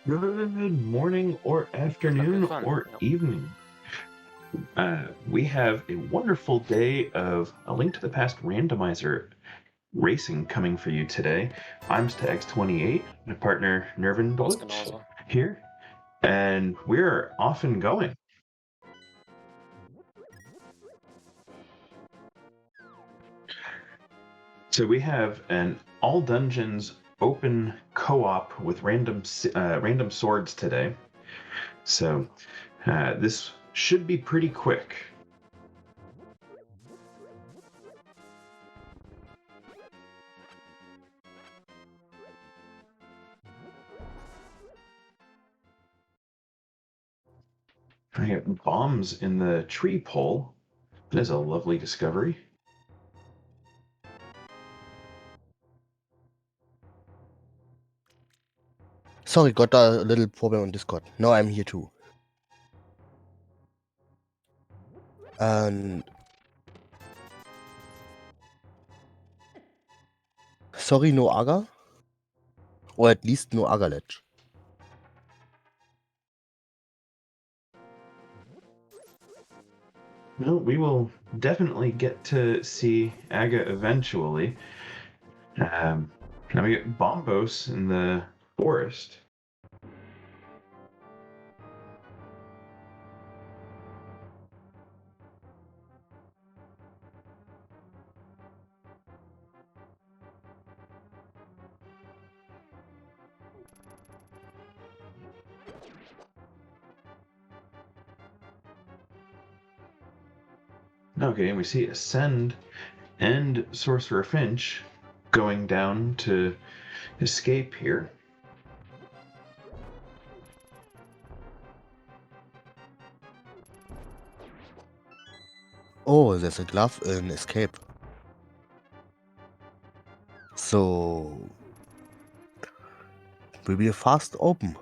Good morning or afternoon Everyone, or no. evening. We have a wonderful day of A Link to the Past randomizer racing coming for you today. I'm Stax28, my partner Nervin Uns Bullich genauso. here, and we're off and going. So we have an all dungeons open co-op with random swords today. So this should be pretty quick. I got bombs in the tree pole. That is a lovely discovery. Sorry, got a little problem on Discord. Now I'm here too. And sorry, no Aga? Or at least no Aga Ledge. Well, we will definitely get to see Aga eventually. Now we get Bombos in the forest. Okay, we see Ascend and SorcererFinch going down to escape here. Oh, there's a glove in Escape. So will be a fast open.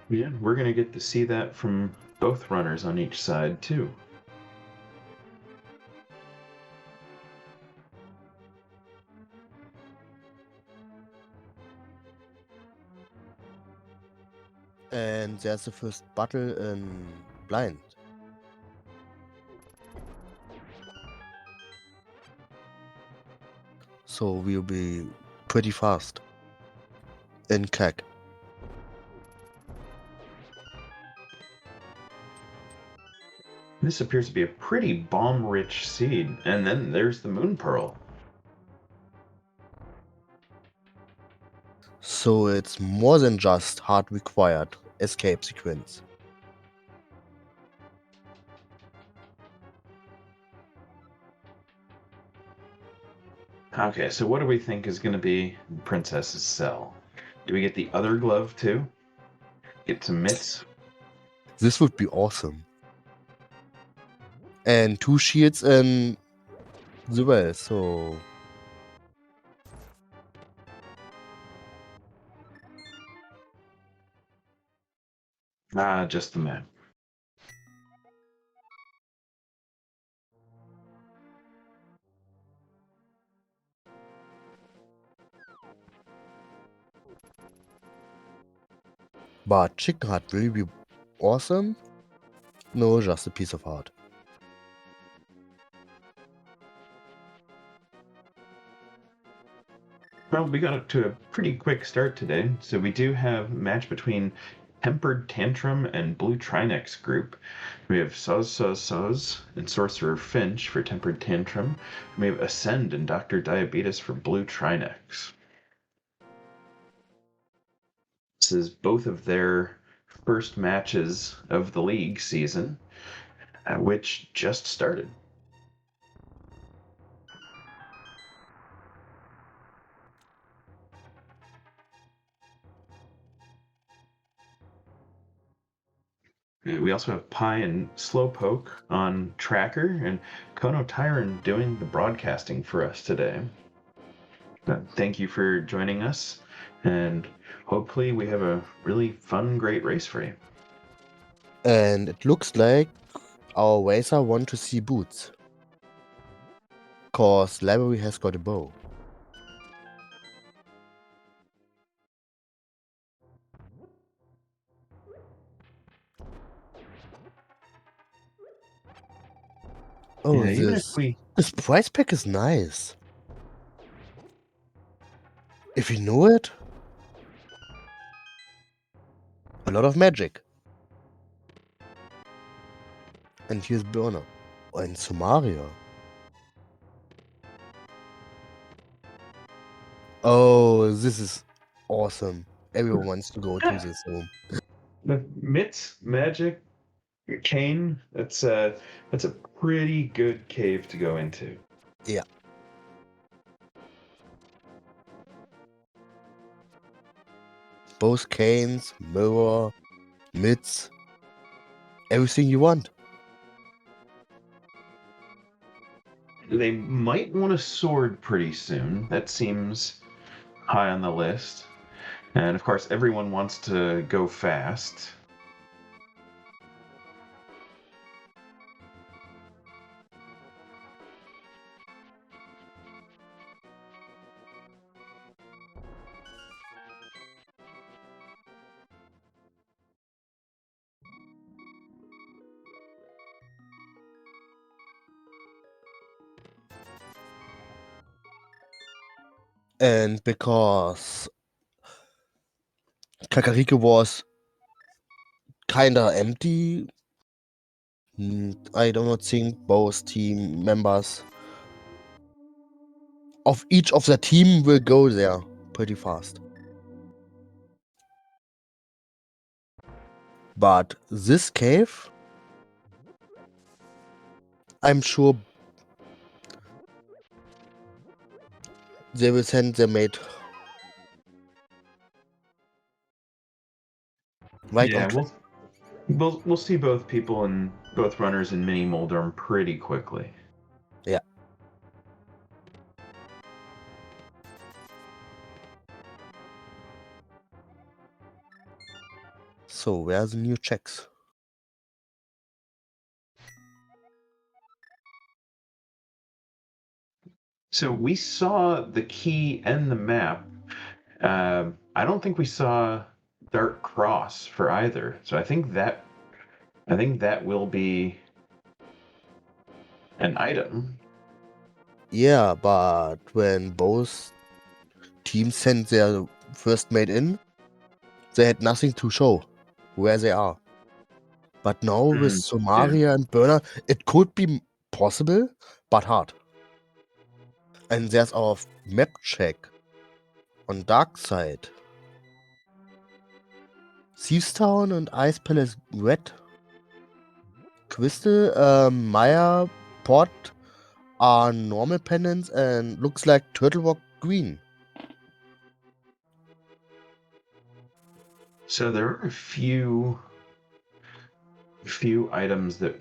Yeah, we're gonna get to see that from both runners on each side too. And there's the first battle in Blind. So we'll be pretty fast. In Keg. This appears to be a pretty bomb-rich seed, and then there's the Moon Pearl. So it's more than just hard required escape sequence. Okay, so what do we think is going to be Princess's cell? Do we get the other glove too? Get some mitts? This would be awesome. And 2 shields in the well, so Ah, just the map. but chicken heart will be awesome? No, just a piece of heart. Well, we got up to a pretty quick start today, so we do have a match between Tempered Tantrum and Blue Trinex group. We have Sozsozsoz and SorcererFinch for Tempered Tantrum. And we have Ascend and DrDiabetus for Blue Trinex. This is both of their first matches of the league season, which just started. We also have Pi and Slowpoke on Tracker, and Kono Tyron doing the broadcasting for us today. Thank you for joining us, and hopefully we have a really fun, great race for you. And it looks like our racer want to see boots. Cause library has got a bow. Oh, Yeah, even if we this price pack is nice. If you know it, a lot of magic. And here's Burner. And Sumaria. Oh, this is awesome. Everyone wants to go to this home. the Mit's magic cane, that's a pretty good cave to go into. Yeah. Both canes, mirror, mitts, everything you want. They might want a sword pretty soon. That seems high on the list. And of course, everyone wants to go fast. And because Kakariko was kinda empty, I do not think both team members of each of the team will go there pretty fast. But this cave, I'm sure they will send their mate right Yeah, on track. we'll see both people and both runners in Mini Moldorm pretty quickly. Yeah. So where are the new checks? So we saw the key and the map. I don't think we saw Dark Cross for either. So I think that will be an item. Yeah, but when both teams sent their first mate in, they had nothing to show where they are. But now with Mm, yeah. Somaria and Burner, it could be possible, but hard. And there's our map check on Dark Side. Thieves Town and Ice Palace red. Crystal, Maya, Pot are normal pendants and looks like Turtle Rock green. So there are a few items that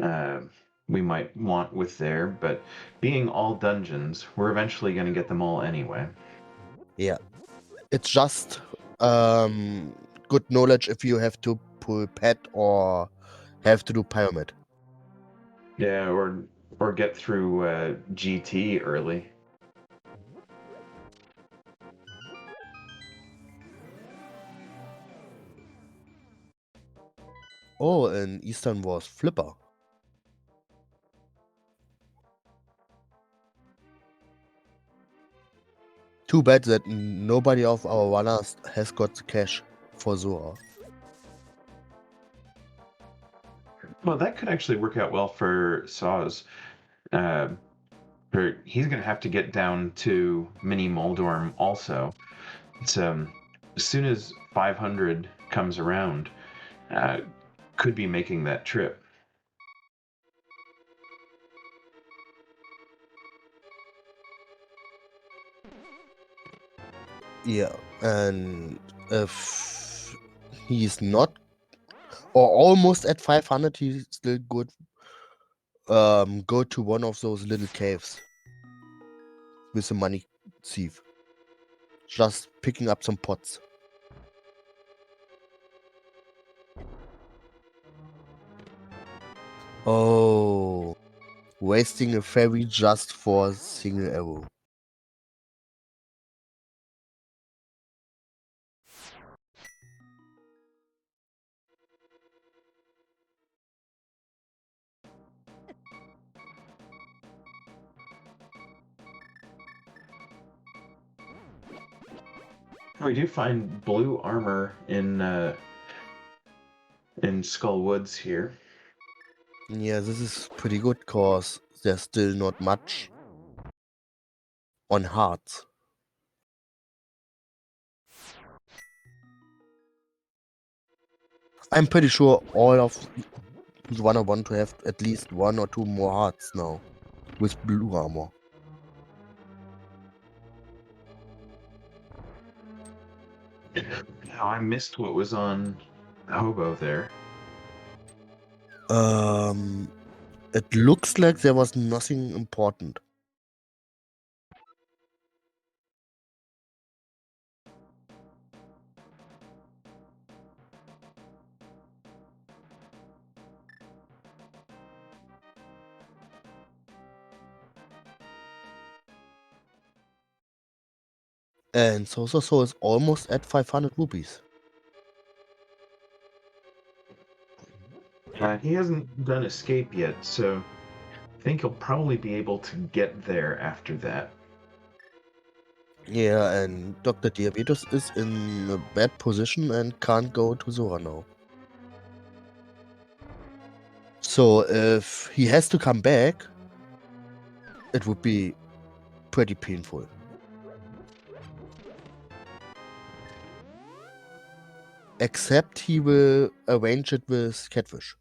uh, we might want with there, but being all dungeons, we're eventually going to get them all anyway. Yeah. It's just good knowledge if you have to pull pet or have to do pyramid. Yeah, or get through GT early. Oh, and Eastern was Flipper. Too bad that nobody of our runners has got the cash for Zora. Well, that could actually work out well for Soz. Uh, he's going to have to get down to Mini Moldorm also. It's as soon as 500 comes around, uh, could be making that trip. Yeah, and if he's not or almost at 500, he still could go to one of those little caves with the money thief. Just picking up some pots. Oh, wasting a fairy just for a single arrow. We do find blue armor in Skull Woods here. Yeah, this is pretty good, cause there's still not much on hearts. I'm pretty sure all of who's wanna want to have at least 1 or 2 more hearts now with blue armor. Now I missed what was on Hobo there. It looks like there was nothing important. And SorcererFinch is almost at 500 rupees. He hasn't done escape yet, so I think he'll probably be able to get there after that. Yeah, and DrDiabetus is in a bad position and can't go to Zora now. So if he has to come back, it would be pretty painful. Except he will arrange it with Catfish.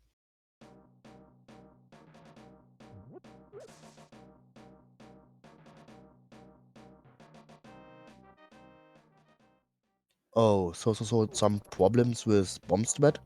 Oh, so some problems with Bombstabet?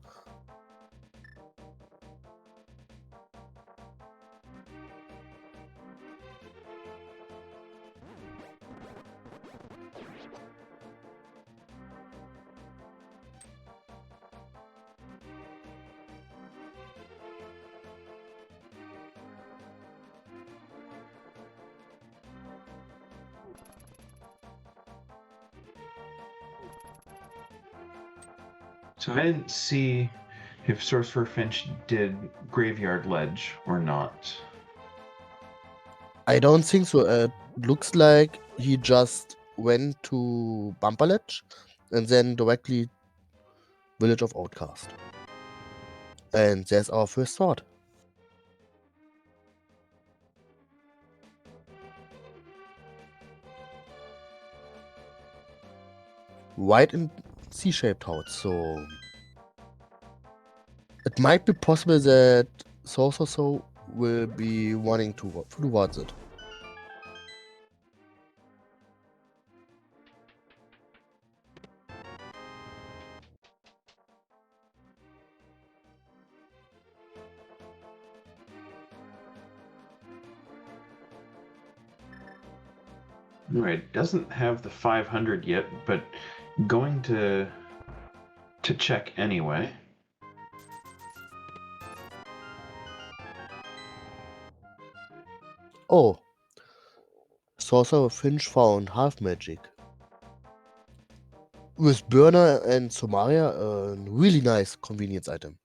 So I didn't see if SorcererFinch did Graveyard Ledge or not. I don't think so. It looks like he just went to Bumper Ledge and then directly Village of Outcast. And there's our first thought. White and C-shaped house, so it might be possible that SorcererFinch will be wanting to towards it. Anyway, it doesn't have the 500 yet, but going to check anyway. Oh, SorcererFinch found half magic. With Burner and Somaria, a really nice convenience item.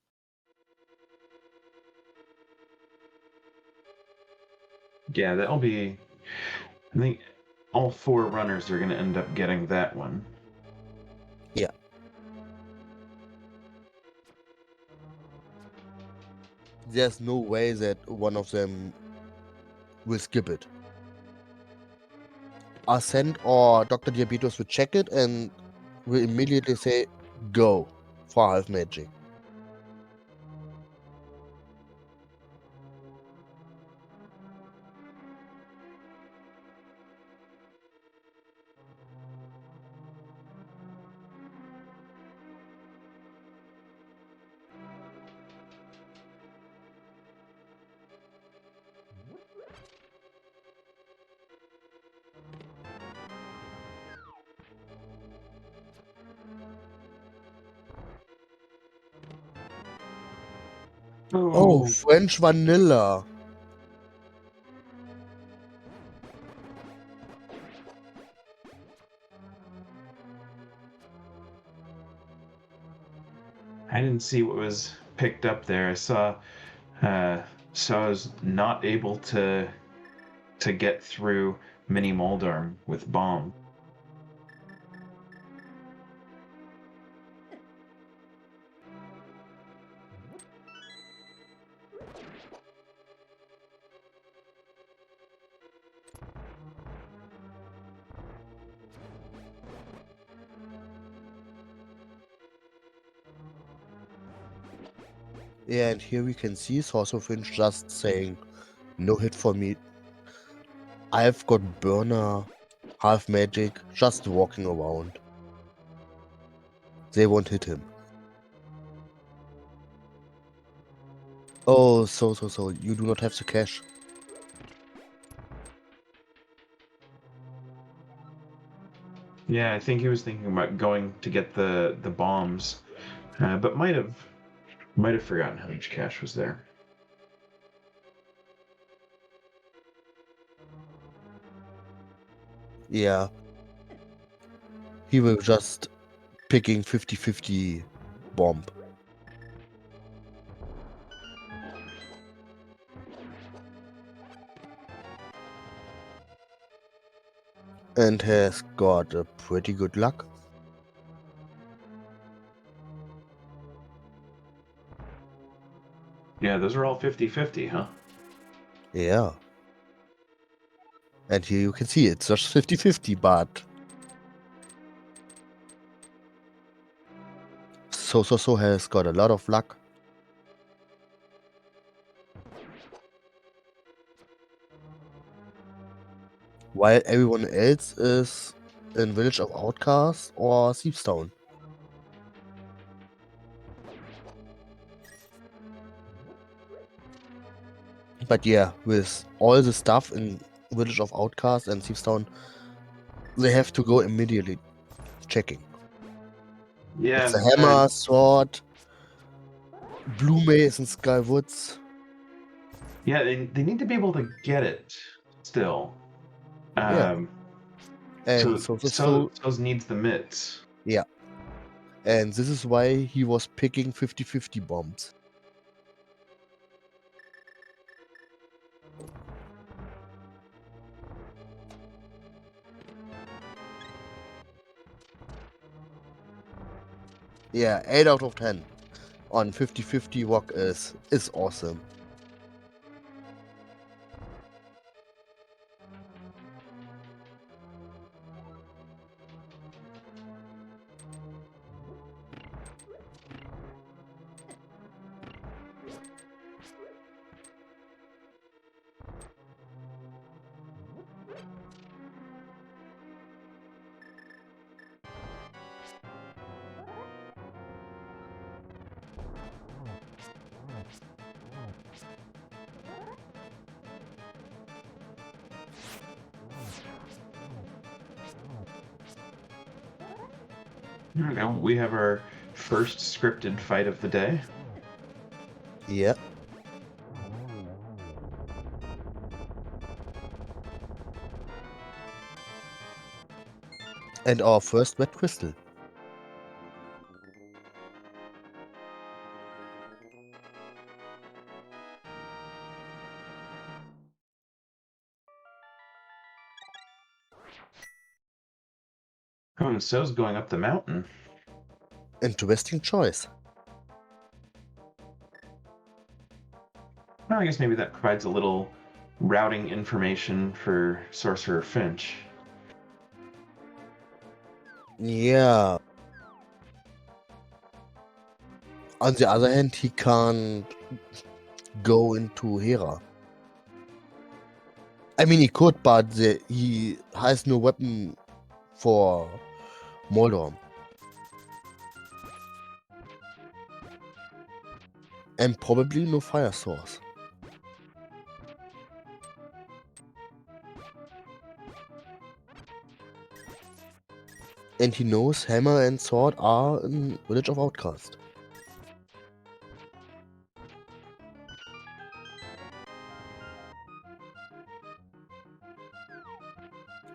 Yeah, that'll be. I think all 4 runners are going to end up getting that one. Yeah. There's no way that one of them will skip it. Ascent or DrDiabetus will check it and will immediately say, go for half magic. Oh, French vanilla. I didn't see what was picked up there. I saw so I was not able to get through Mini Moldarm with bomb. Yeah, and here we can see SorcererFinch just saying, no hit for me. I've got Burner, half magic, just walking around. They won't hit him. Oh, so, you do not have the cash. Yeah, I think he was thinking about going to get the bombs, but might have forgotten how much cash was there. Yeah. He will just picking 50-50 bomb. And has got a pretty good luck. Yeah, those are all 50-50, huh? Yeah. And here you can see it's just 50-50, but so has got a lot of luck. While everyone else is in Village of Outcasts or Thiefstown. But yeah, with all the stuff in Village of Outcasts and Thiefstown, they have to go immediately checking. Yeah. It's a hammer, sword, blue mace and Sky Woods. Yeah, they need to be able to get it still. Yeah. And So needs the mitts. yeah. And this is why he was picking 50-50 bombs. Yeah, 8 out of 10 on 50-50 walk is awesome. Here we go. We have our first scripted fight of the day. Yeah. And our first red crystal. Oh, and so's going up the mountain. Interesting choice. Well, I guess maybe that provides a little routing information for SorcererFinch. Yeah. On the other hand, he can't go into Hera. I mean, he could, but he has no weapon for Mordor. And probably no fire source. And he knows hammer and sword are in Village of Outcast.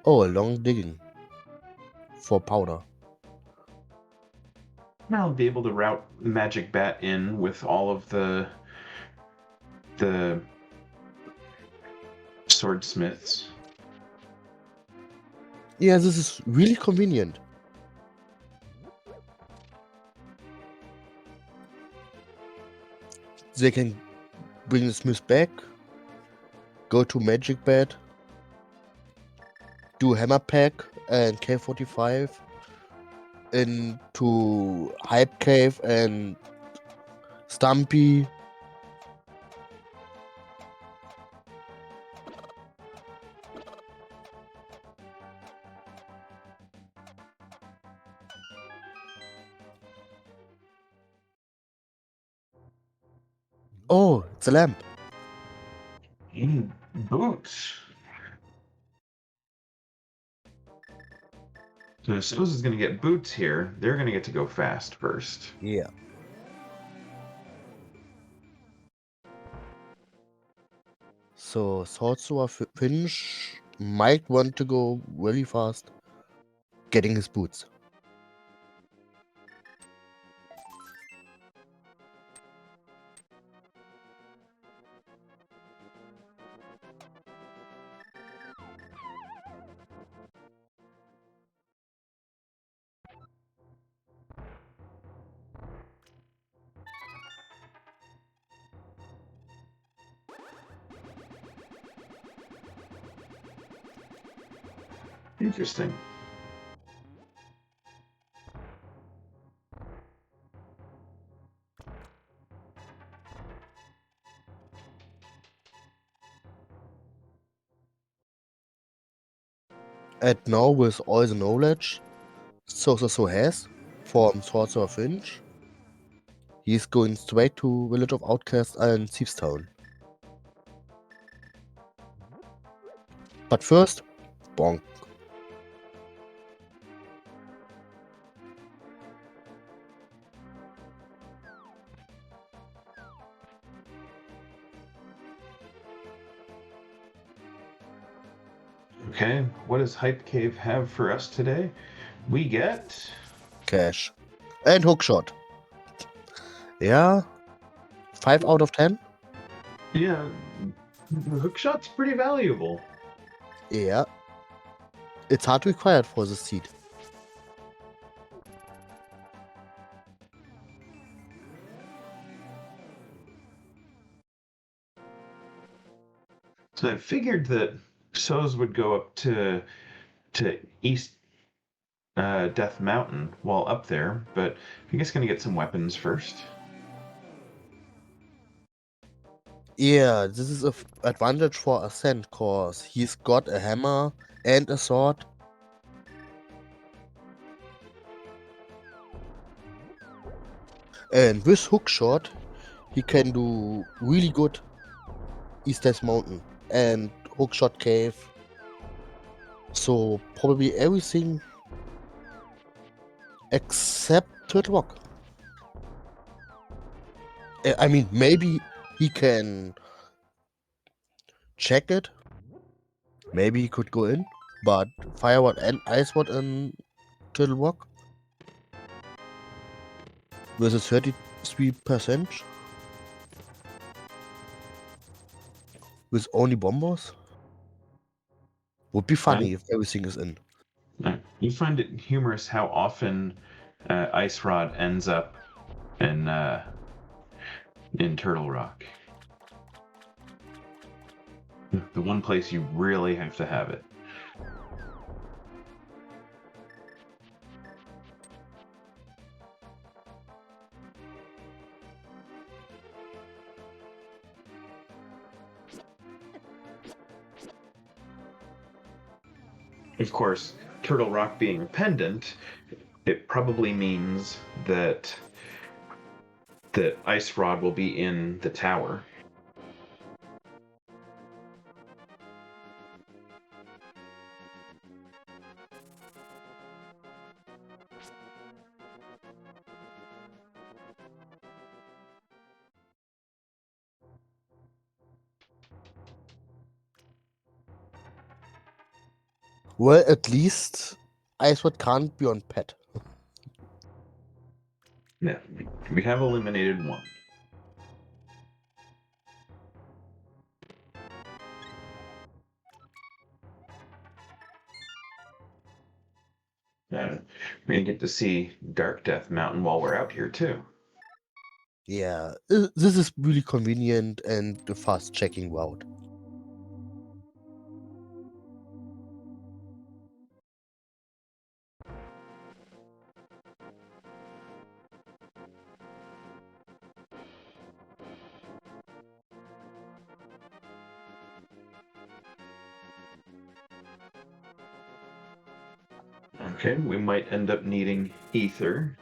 Oh, a long digging for powder. I'll be able to route Magic Bat in with all of the swordsmiths. Yeah, this is really convenient. They can bring the smith back, go to Magic Bed, do Hammer Pack and K45 into Hype Cave and Stumpy Oh, it's a lamp. Boots. So Soz is going to get boots here. They're going to get to go fast first. Yeah. So SorcererFinch might want to go really fast, getting his boots. Interesting. And now with all the knowledge SorcererFinch has from SorcererFinch, he's going straight to Village of Outcasts and Thieves Town. But first, bonk. Okay, what does Hype Cave have for us today? We get Cash. And hookshot. Yeah, 5 out of 10. yeah, the hookshot's pretty valuable. Yeah. It's hard required for the seed. So I figured that Soz would go up to East Death Mountain while up there, but I guess gonna get some weapons first. Yeah, this is an advantage for Ascent, cause he's got a hammer and a sword. And with hookshot, he can do really good East Death Mountain and hookshot cave. So probably everything except Turtle Rock. I mean, maybe he can check it. Maybe he could go in, but Fireward and Iceward and Turtle Rock with a 33% with only bombers would be funny if everything is in. You find it humorous how often Ice Rod ends up in Turtle Rock. The one place you really have to have it. Of course, Turtle Rock being a pendant, it probably means that Ice Rod will be in the tower. Well, at least Iceward can't be on pet. Yeah, we have eliminated one. We're gonna get to see Dark Death Mountain while we're out here too. Yeah, this is really convenient and a fast checking route. Okay, we might end up needing ether.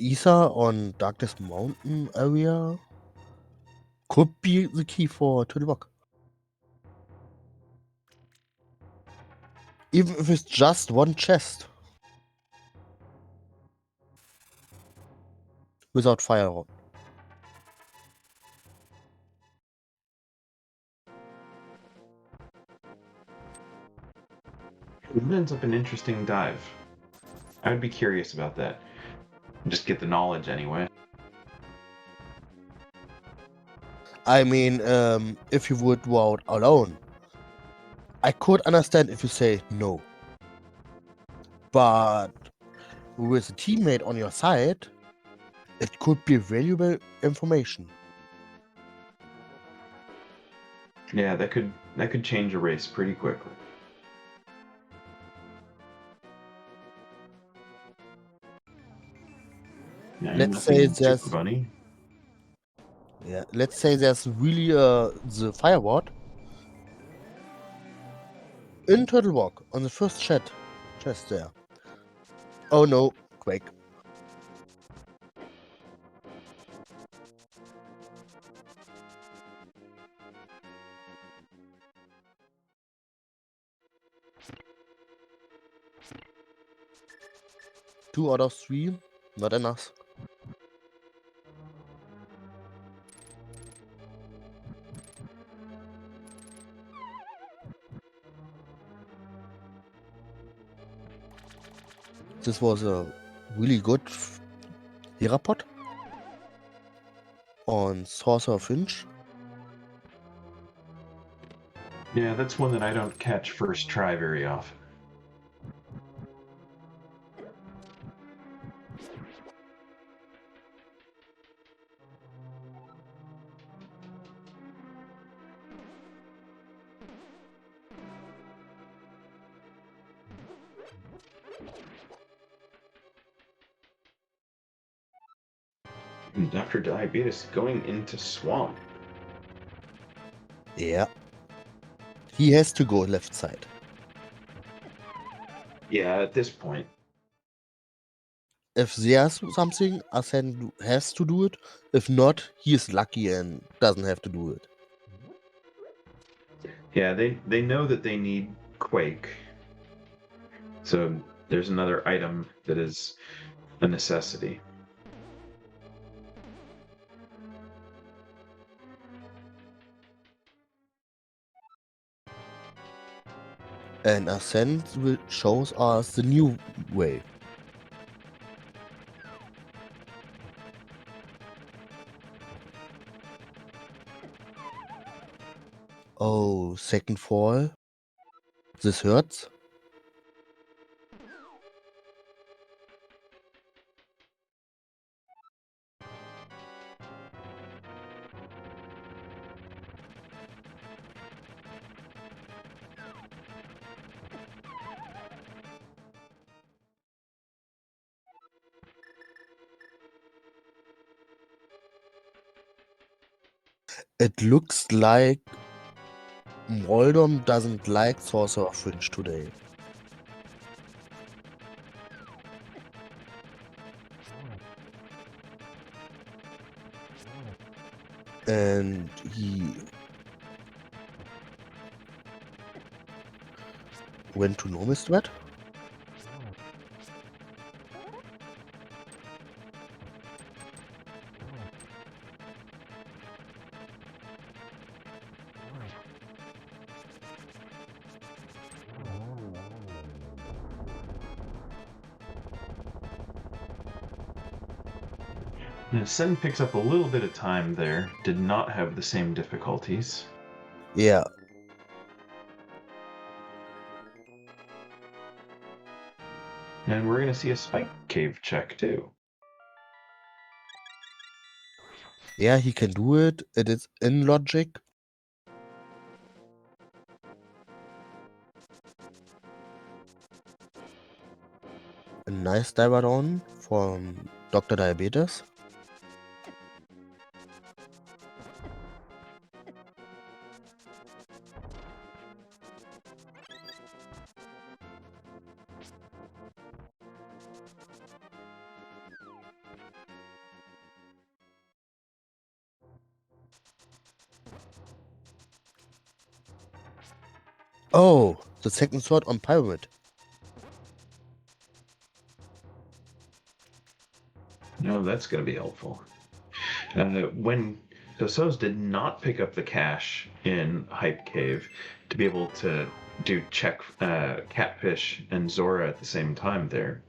Ether on Darkest Mountain area could be the key for to the lock. Even if it's just one chest. Without fire. It ends up an interesting dive. I would be curious about that. Just get the knowledge anyway. I mean, if you would go out alone, I could understand if you say no. But with a teammate on your side, it could be valuable information. Yeah, that could change a race pretty quickly. Yeah, Let's say nothing there's super funny. let's say there's really the firewall in Turtle Walk on the first chest there. Oh no, Quake. Two out of three, not enough. This was a really good Therapod on SorcererFinch. Yeah, that's one that I don't catch first try very often. DrDiabetus going into swamp. Yeah. He has to go left side. Yeah, at this point. If there's something, Ascend has to do it. If not, he is lucky and doesn't have to do it. Yeah, they know that they need Quake. So there's another item that is a necessity. And Ascend shows us the new way. Oh, second fall. This hurts. It looks like Moldom doesn't like SorcererFinch today. And he went to normal strat. Now, Sen picks up a little bit of time there. Did not have the same difficulties. Yeah. And we're going to see a spike cave check too. Yeah, he can do it. It is in logic. A nice diver down from DrDiabetus. Oh, the second sword on Pyramid. No, that's going to be helpful. When Soz did not pick up the cache in Hype Cave to be able to do check Catfish and Zora at the same time there.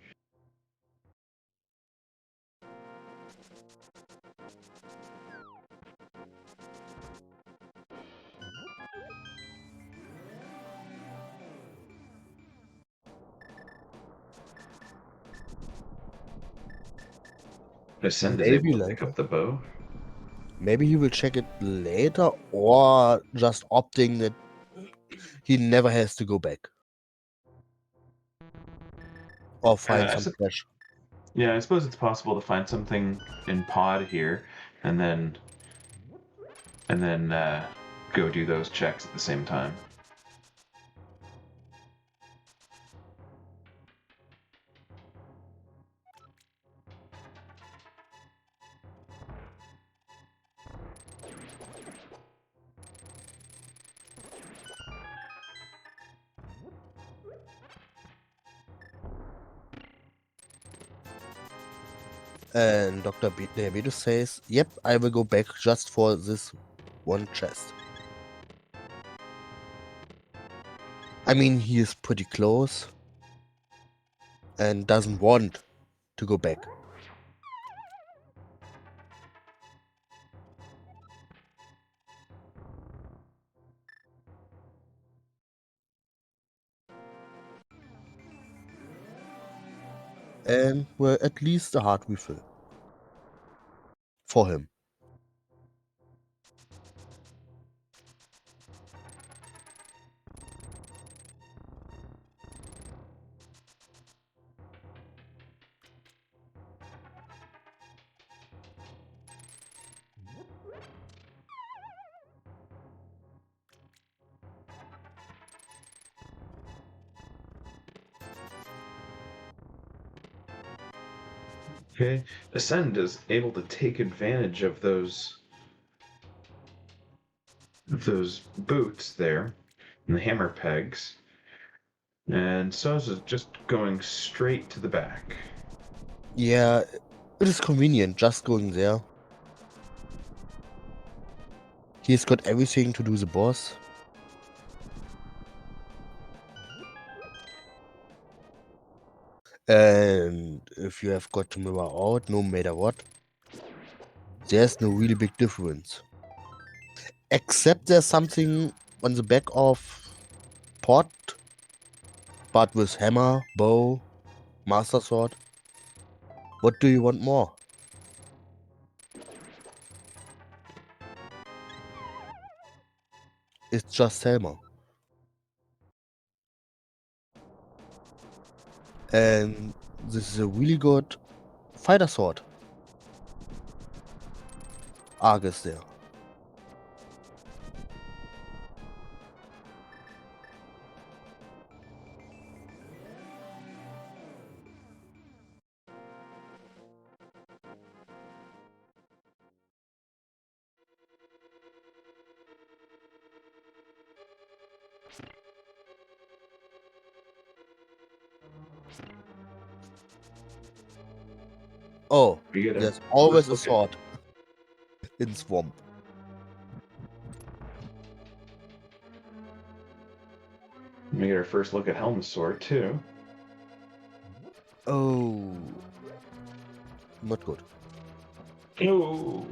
Ascend is Maybe able to pick later. up the bow. Maybe he will check it later, or just opting that he never has to go back. Or find I some sup- cash. yeah, I suppose it's possible to find something in Pod here, and then go do those checks at the same time. And Dr. DrDiabetus says, yep, I will go back just for this one chest. I mean, he is pretty close and doesn't want to go back. And well, at least a heart refill for him. Okay, Ascend is able to take advantage of those boots there, and the hammer pegs, and Soz is just going straight to the back. Yeah, it is convenient just going there. He's got everything to do the boss. And if you have got to mirror out, no matter what, there's no really big difference. Except there's something on the back of Pot, but with hammer, bow, master sword. What do you want more? It's just hammer. And this is a really good fighter sword. Argus there. Oh, We get a there's always first a look at sword in Swamp. we get our first look at Helmsaur too. Oh, not good. Oh.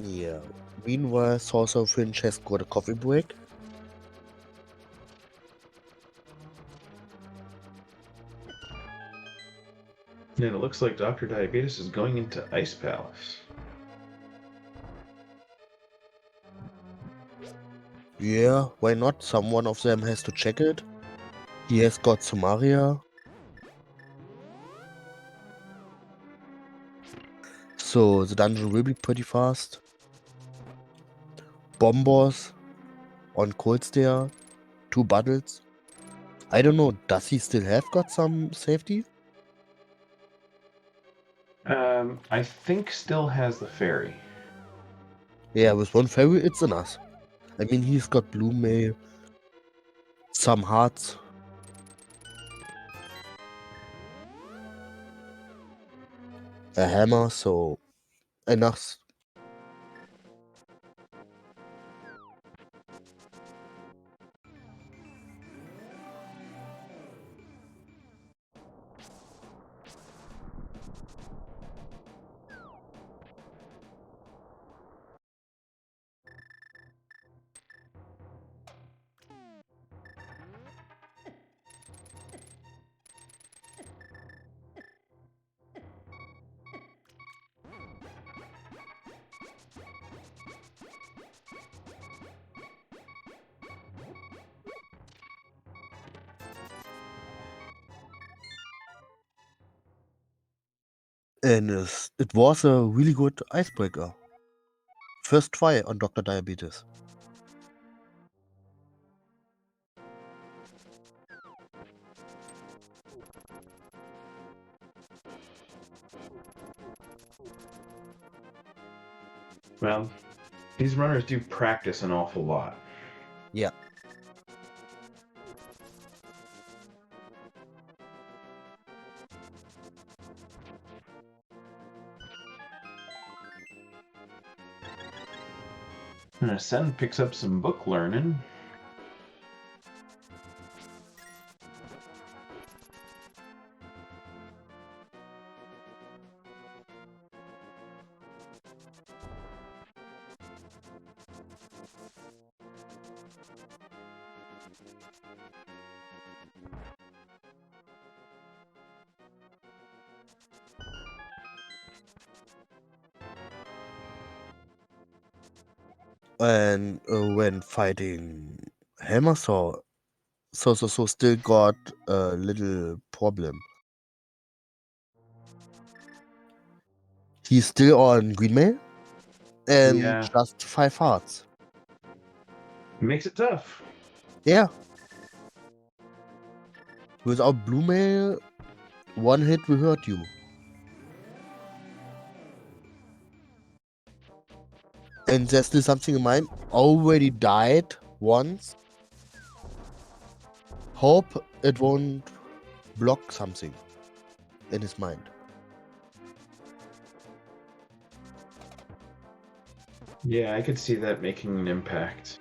Yeah. Meanwhile, SorcererFinch has got a coffee break. And it looks like DrDiabetus is going into Ice Palace. Yeah, why not? Someone of them has to check it. He has got Sumaria. So the dungeon will be pretty fast. Bombers on cold stair, 2 bundles. I don't know, does he still have got some safety? I think still has the fairy. Yeah, with 1 fairy, it's enough. I mean, he's got blue mail, some hearts. A hammer, so enough. And it was a really good icebreaker. First try on DrDiabetus. Well, these runners do practice an awful lot. Yeah. And Ascend picks up some book learning. And when fighting Hammersaw, so still got a little problem. He's still on green mail and Yeah. just 5 hearts. Makes it tough. Yeah. Without blue mail, 1 hit will hurt you. And there's still something in mind. Already died once. Hope it won't block something in his mind. Yeah, I could see that making an impact.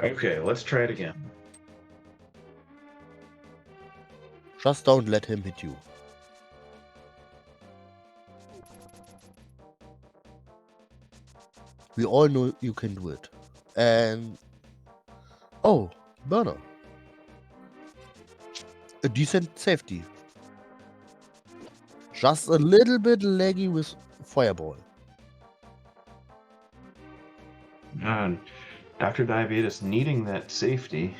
Okay, let's try it again. Just don't let him hit you. We all know you can do it. And... oh, burner. A decent safety. Just a little bit laggy with fireball. And DrDiabetus needing that safety.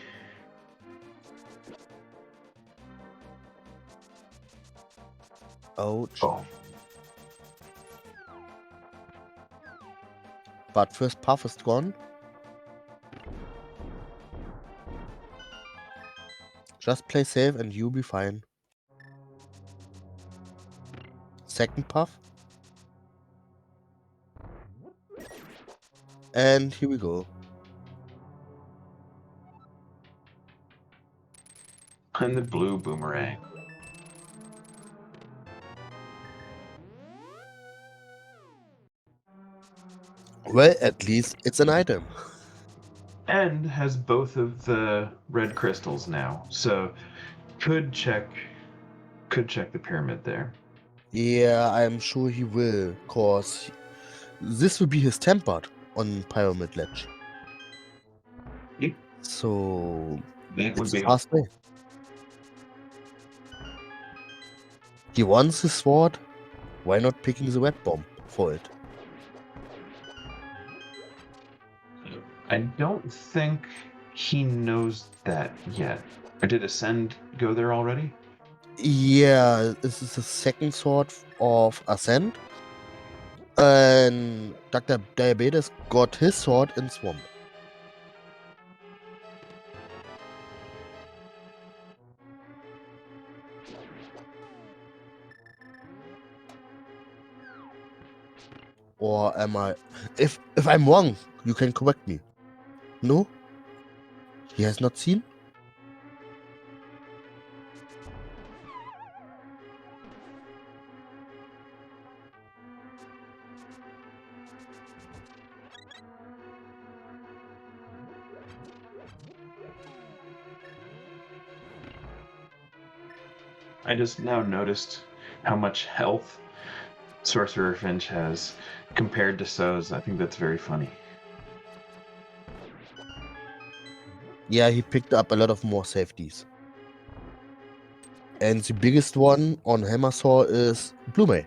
Ouch. Oh. But first puff is gone. Just play safe and you'll be fine. Second puff. And here we go. And the blue boomerang. Well, at least it's an item. And has both of the red crystals now, so could check the pyramid there. Yeah, I'm sure he will, cause this will be his tempered on Pyramid Ledge. Yep. So That would it's a be fast way. He wants his sword. Why not picking the wet bomb for it? I don't think he knows that yet. Or did Ascend go there already? Yeah, this is the second sword of Ascent. And DrDiabetus got his sword in Swamp. Or am I? If I'm wrong, you can correct me. No, he has not seen. I just now noticed how much health SorcererFinch has compared to Soz. I think that's very funny. Yeah, he picked up a lot of more safeties. And the biggest one on Hammersaw is Blume.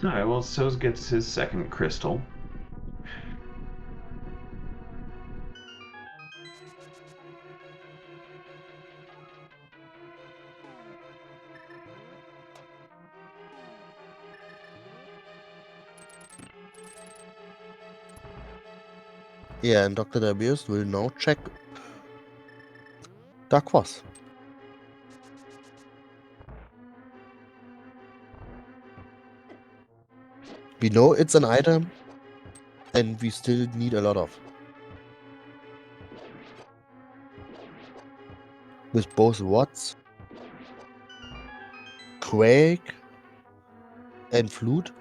Alright, well, Soz gets his second crystal. Yeah, and DrDiabetus will now check Darkwas. We know it's an item, and we still need a lot of. With both Watts, Quake, and Flute.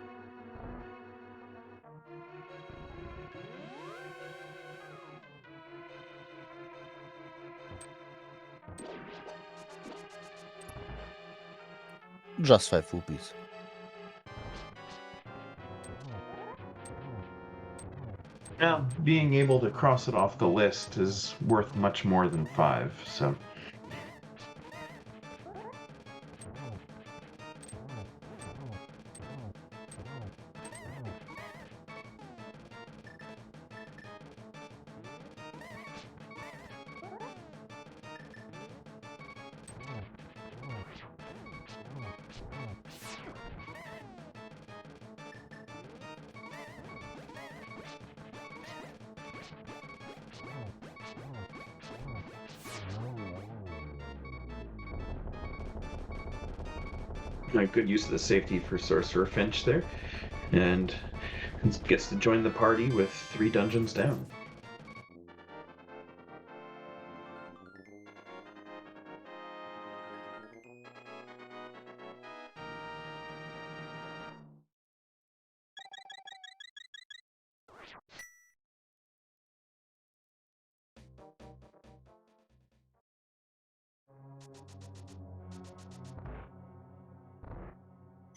Just 5 rupees. Now, being able to cross it off the list is worth much more than 5, so. A good use of the safety for SorcererFinch there. And gets to join the party with 3 dungeons down.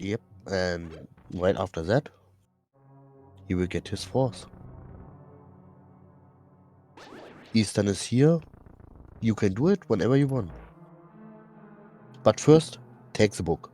Yep, and right after that, he will get his force. Eastern is here. You can do it whenever you want. But first, take the book.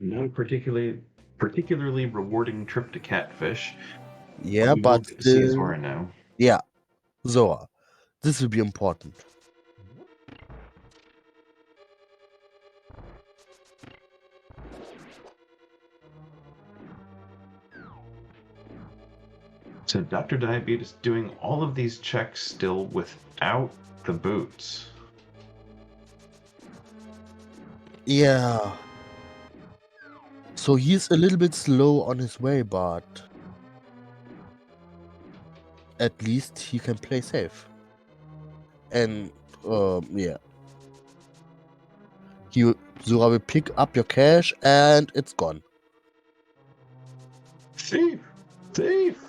Not a particularly rewarding trip to Catfish. Yeah, We will but get to see still, Zora now. yeah, Zora. This will be important. So Dr. Diabetus doing all of these checks still without the boots. Yeah. So he's a little bit slow on his way, but at least he can play safe. And yeah. Zura will pick up your cash and it's gone. Thief! Thief!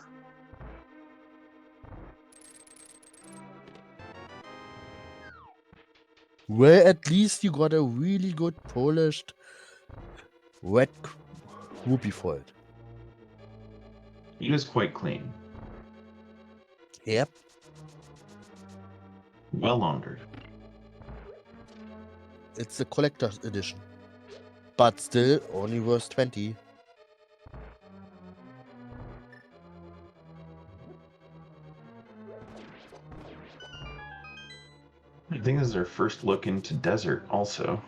Well, at least you got a really good polished red rupee for it. He was quite clean. Yep. Well laundered. It's the collector's edition. But still only worth 20. I think this is our first look into desert also.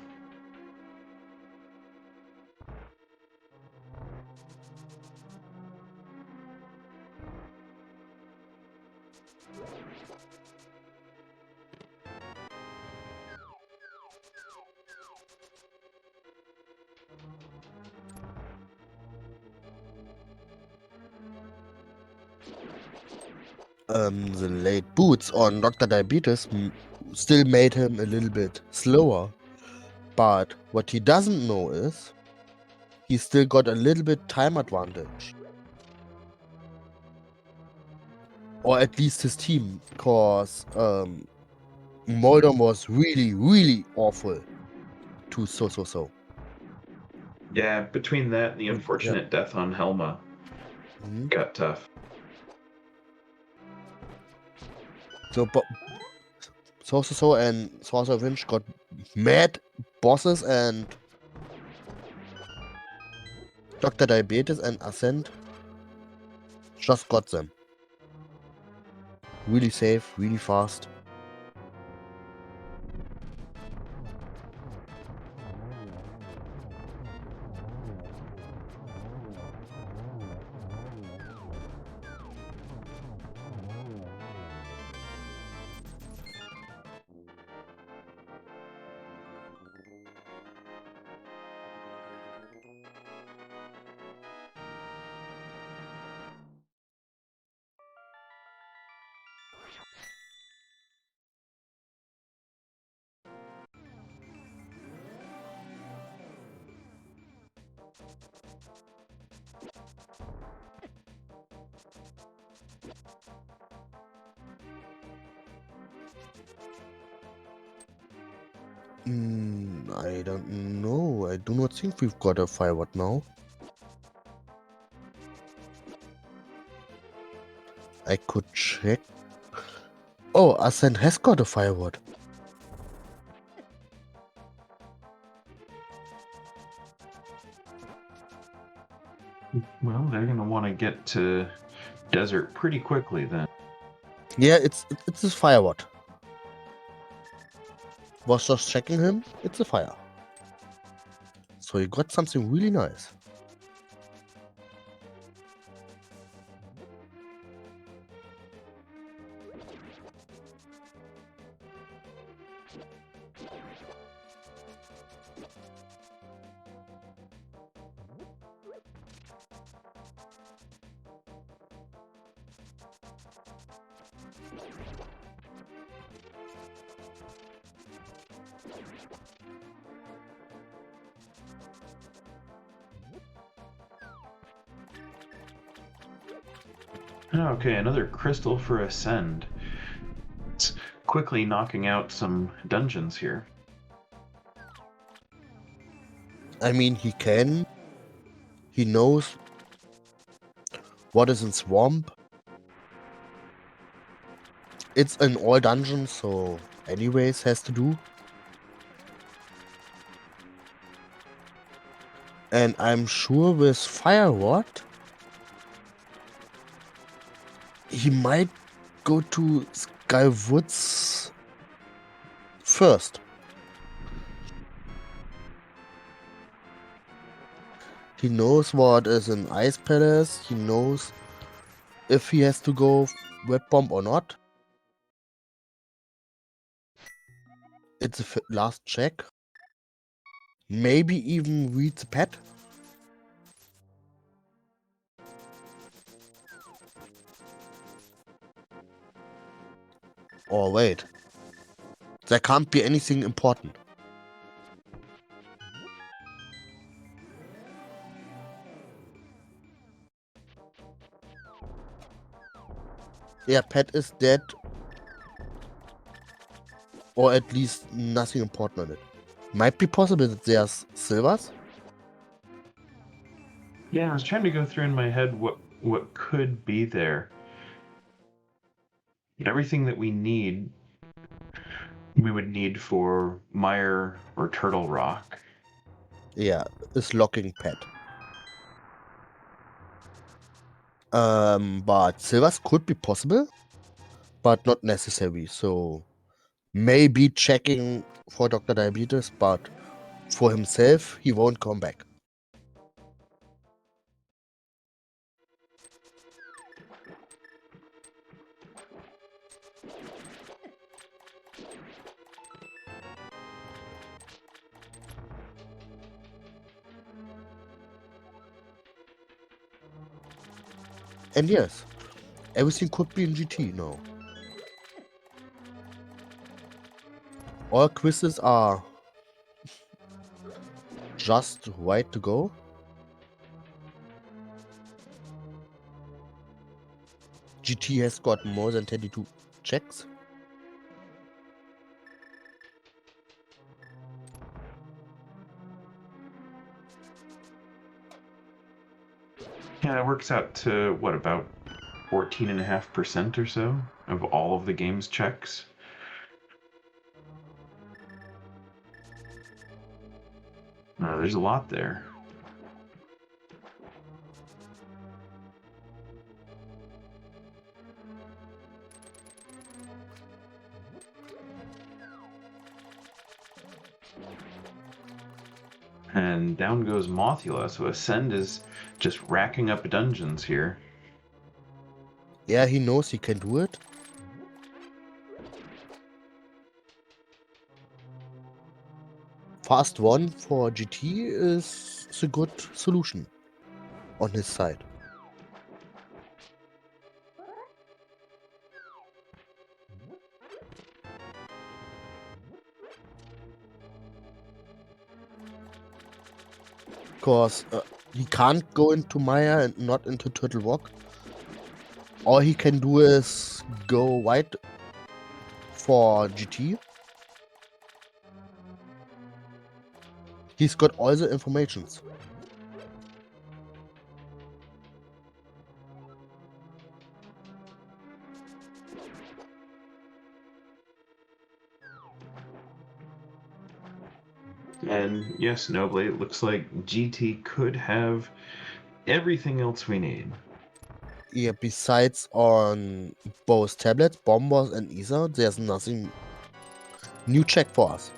The late boots on Dr. Diabetus still made him a little bit slower. But what he doesn't know is he still got a little bit time advantage. Or at least his team, because Moldom was really, really awful to sozsozsoz. Yeah, between that and the unfortunate death on Helma, got tough. So, sozsozsoz and SorcererFinch got mad bosses, and Dr. Diabetus and Ascent just got them. Really safe, really fast. I don't know. I do not think we've got a fireword now. I could check. Oh, Ascent has got a fireword. Well, they're going to want to get to desert pretty quickly then. Yeah, it's his fireword. Was just checking him. It's a fire. So he got something really nice. Okay, another crystal for Ascend. It's quickly knocking out some dungeons here. I mean, he can. He knows what is in Swamp. It's in all dungeons, so anyways has to do. And I'm sure with Fireward, he might go to Skywoods first. He knows what is in Ice Palace. He knows if he has to go web bomb or not. It's a last check. Maybe even read the pet. Oh wait, there can't be anything important. Yeah, pet is dead. Or at least nothing important on it. Might be possible that there's silvers. Yeah, I was trying to go through in my head what could be there. Everything that we would need for mire or turtle rock. Yeah, is locking pet. But silvers could be possible, but not necessary. So maybe checking for DrDiabetus, but for himself, he won't come back. And yes, everything could be in GT now. All quizzes are just right to go. GT has got more than 22 checks. Yeah, it works out to what, about 14.5% or so of all of the game's checks. There's a lot there. And down goes Mothula, so Ascend is just racking up dungeons here. Yeah, he knows he can do it. Fast 1 for GT is a good solution on his side. Because he can't go into Maya and not into Turtle Rock. All he can do is go wide for GT. He's got all the informations. And yes, Noble, it looks like GT could have everything else we need. Yeah, besides on both tablets, Bombers and Ether, there's nothing new check for us.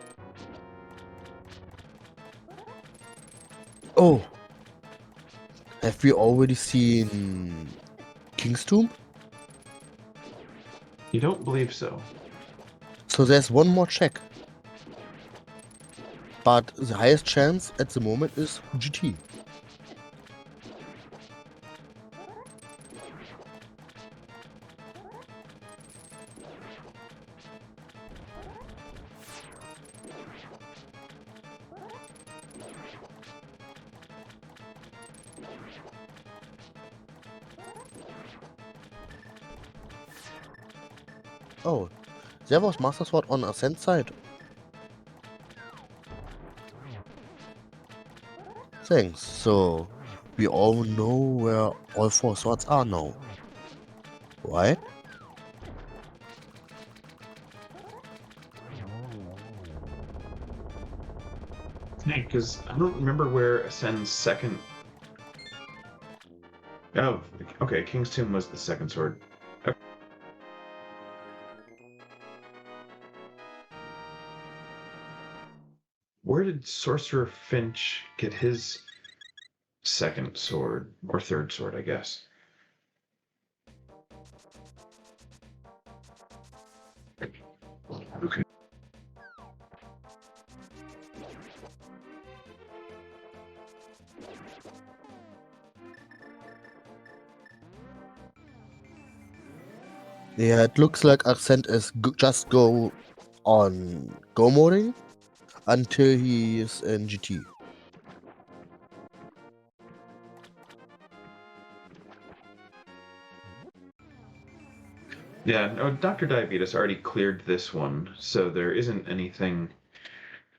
Oh, have we already seen King's Tomb? You don't believe so? So there's one more check. But the highest chance at the moment is GT. Oh, there was Master Sword on Ascent side. Thanks. So we all know where all 4 swords are now, right? Yeah, because I don't remember where Ascend's second. Oh, okay. King's Tomb was the second sword. Okay. Where did Sorcerer Finch get his second sword or third sword? I guess. Okay. Yeah, it looks like Accent is just go on go moding until he is in GT. Yeah, no, DrDiabetus already cleared this one, so there isn't anything.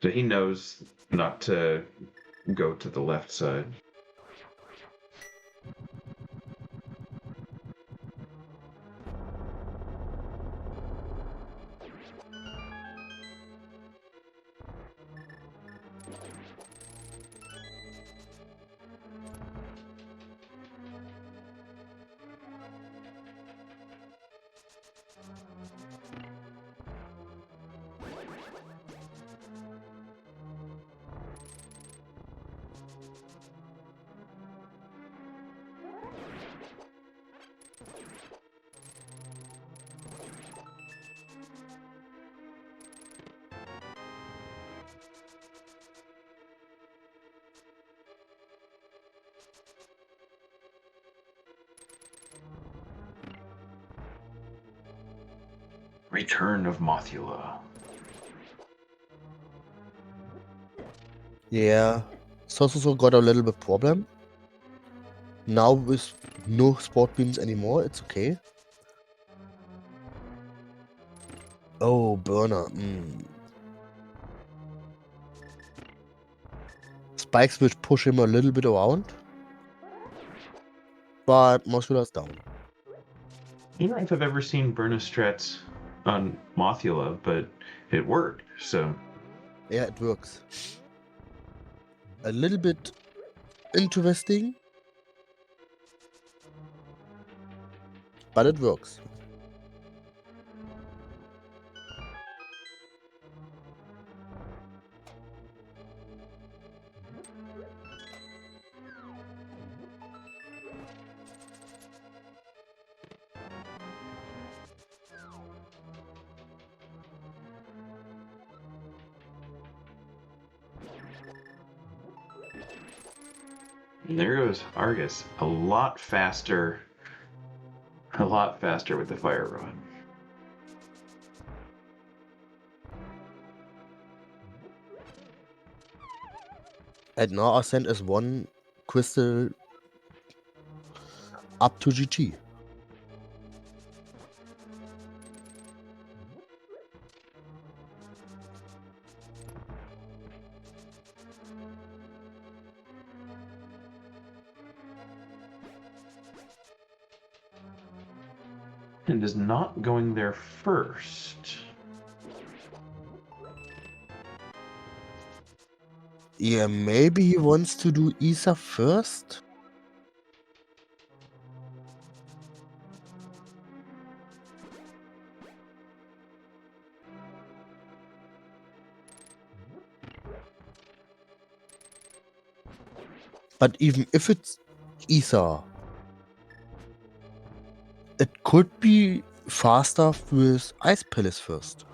So he knows not to go to the left side. Return of Mothula. Yeah, sozsozsoz got a little bit problem. Now with no sport beams anymore, it's okay. Oh, burner. Spikes will push him a little bit around, but Mothula's down. I don't know if I've ever seen Burnistrats on Mothula, but it worked, so. Yeah, it works. A little bit interesting, but it works. And there goes Argus, a lot faster with the fire rod. And now Ascent is one crystal up to GT. And is not going there first. Yeah, maybe he wants to do Isa first. But even if it's Isa, it could be faster with Ice Palace first.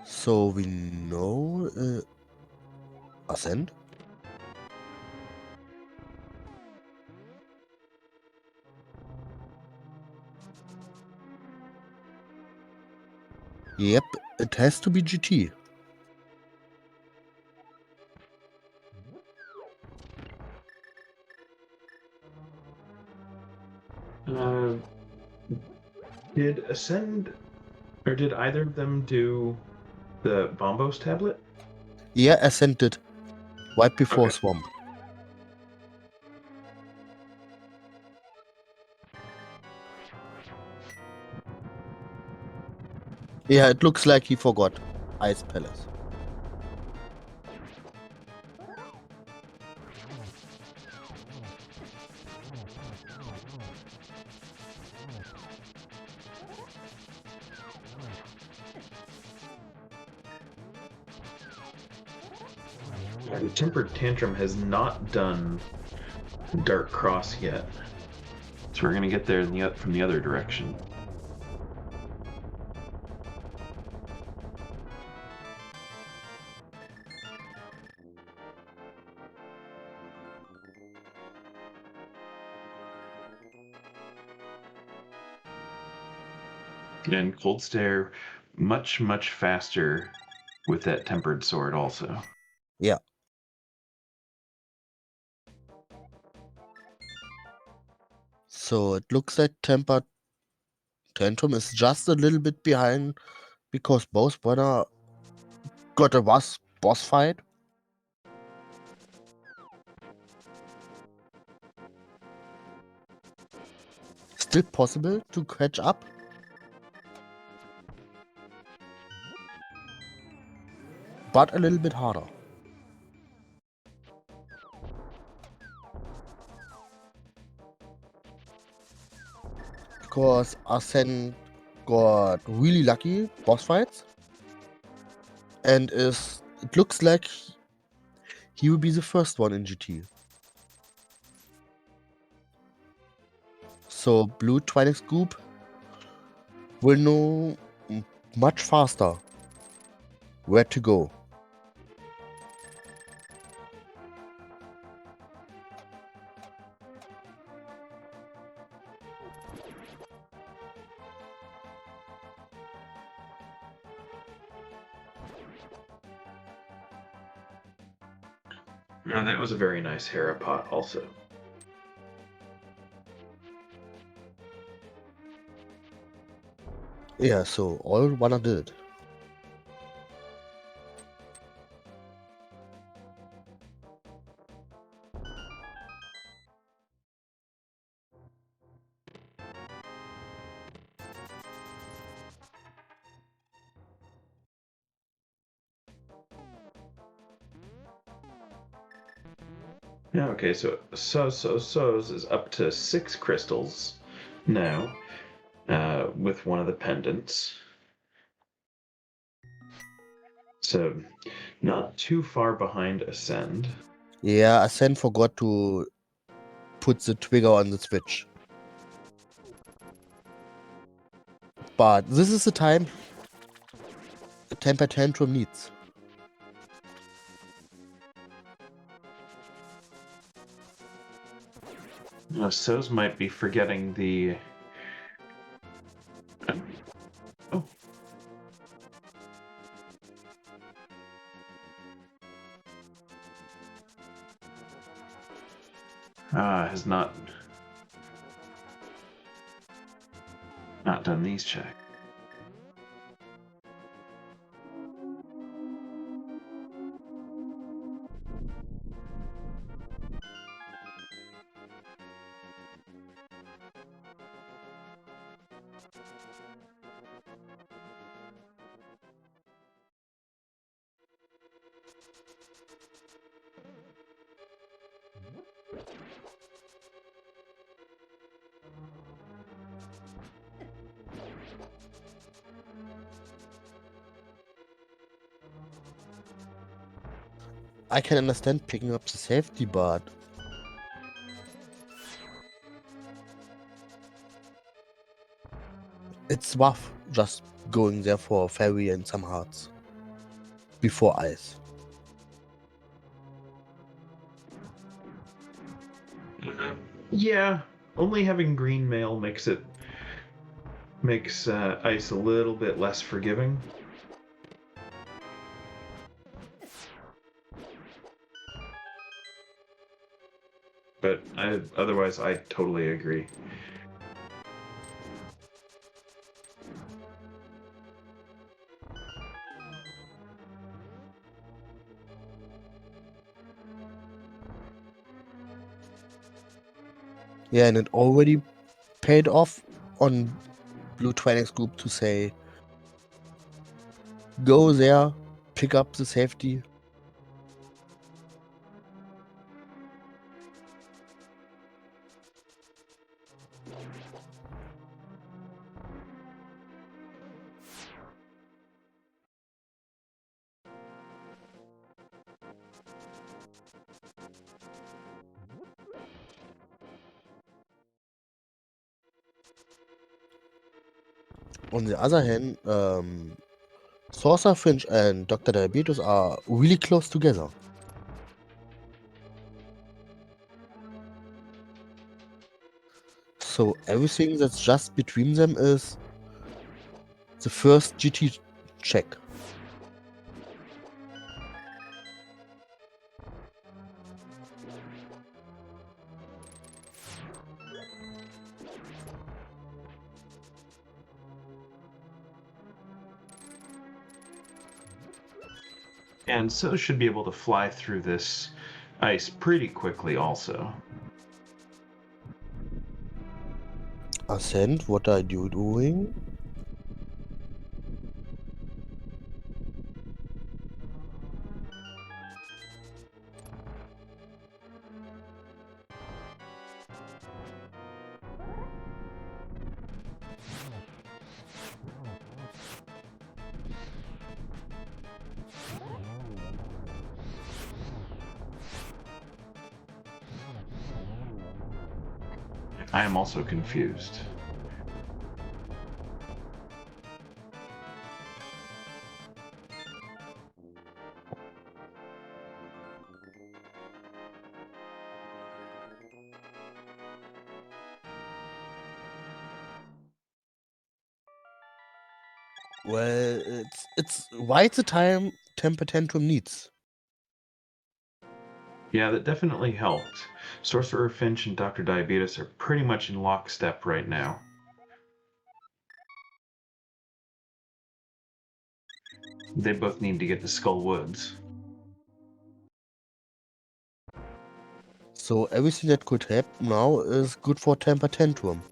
So we know Ascent. Yep, it has to be GT. Did Ascend, or did either of them do the Bombos tablet? Yeah, Ascent did. Right before Okay. Swamp. Yeah, it looks like he forgot Ice Palace. The tempered tantrum has not done Dark Cross yet, so we're gonna get there from the other direction. And Cold Stare much faster with that tempered sword also. Yeah. So it looks like tempered tantrum is just a little bit behind because both brother got a boss fight. Still possible to catch up. But a little bit harder. Because Arsene got really lucky boss fights. And it looks like he will be the first one in GT. So Blue Twinix Group will know much faster where to go. And that was a very nice Hera pot also. Yeah, so all Wanna did. Yeah, okay, so sozsozsoz is up to 6 crystals now with one of the pendants. So not too far behind Ascend. Yeah, Arsene forgot to put the trigger on the switch. But this is the time a temper tantrum needs. Soz might be forgetting the... Oh. Has not done these checks. I can understand picking up the safety, but it's rough just going there for fairy and some hearts before ice. Yeah, only having green mail makes ice a little bit less forgiving. But otherwise, I totally agree. Yeah, and it already paid off on Blue Twinix Group to say, go there, pick up the safety. On the other hand, SorcererFinch and DrDiabetus are really close together. So everything that's just between them is the first GT check. And so should be able to fly through this ice pretty quickly also. Ascent, what are you doing? I am also confused. Well, it's why the time temper tantrum needs. Yeah, that definitely helped. SorcererFinch and DrDiabetus are pretty much in lockstep right now. They both need to get to Skull Woods. So everything that could happen now is good for temper tantrum.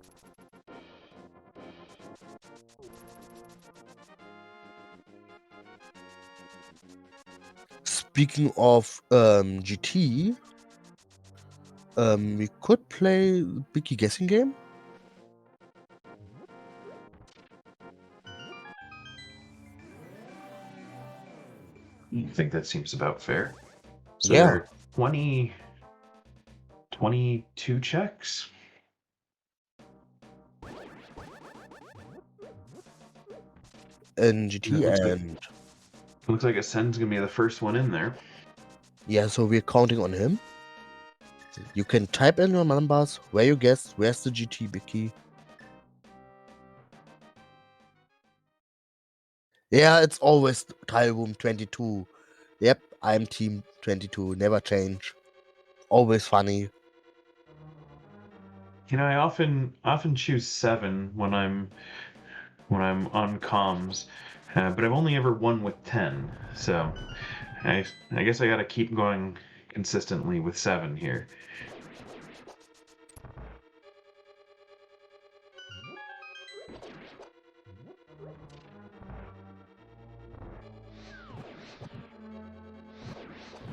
Speaking of GT, we could play Biggie guessing game. I think that seems about fair. So Yeah. there are 22 checks. And GT It looks like Ascend's gonna be the first one in there. yeah, so we're counting on him. You can type in your numbers, where you guess, where's the GT Biggie. Yeah, it's always tile room 22. Yep, I'm team 22, never change. Always funny. You know, I often choose 7 when I'm on comms, but I've only ever won with 10. So I guess I got to keep going consistently with 7 here.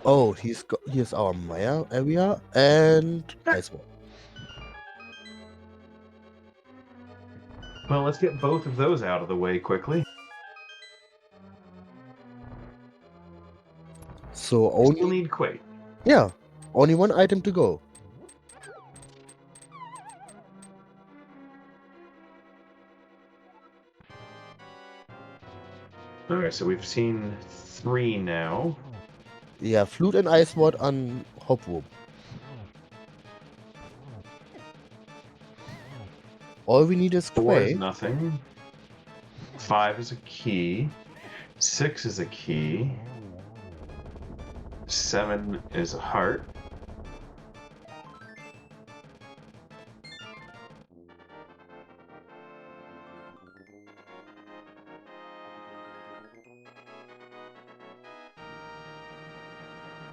Oh, here's our Maya area and Ice Wall. Well, let's get both of those out of the way quickly. So Still only need Quake. yeah, only one item to go. Okay, so we've seen 3 now. Yeah, Flute and Ice Ward on Hop Room. All we need is 4 is Quake. nothing. 5 is a key. 6 is a key. 7 is a heart.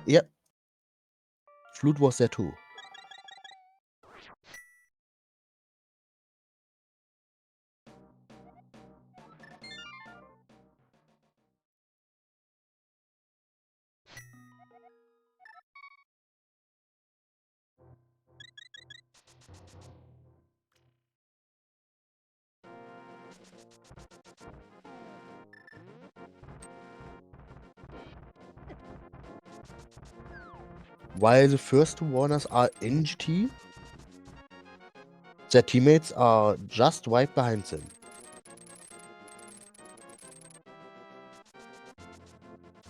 Yep. Flute was there too. While the first two warners are in GT, their teammates are just right behind them.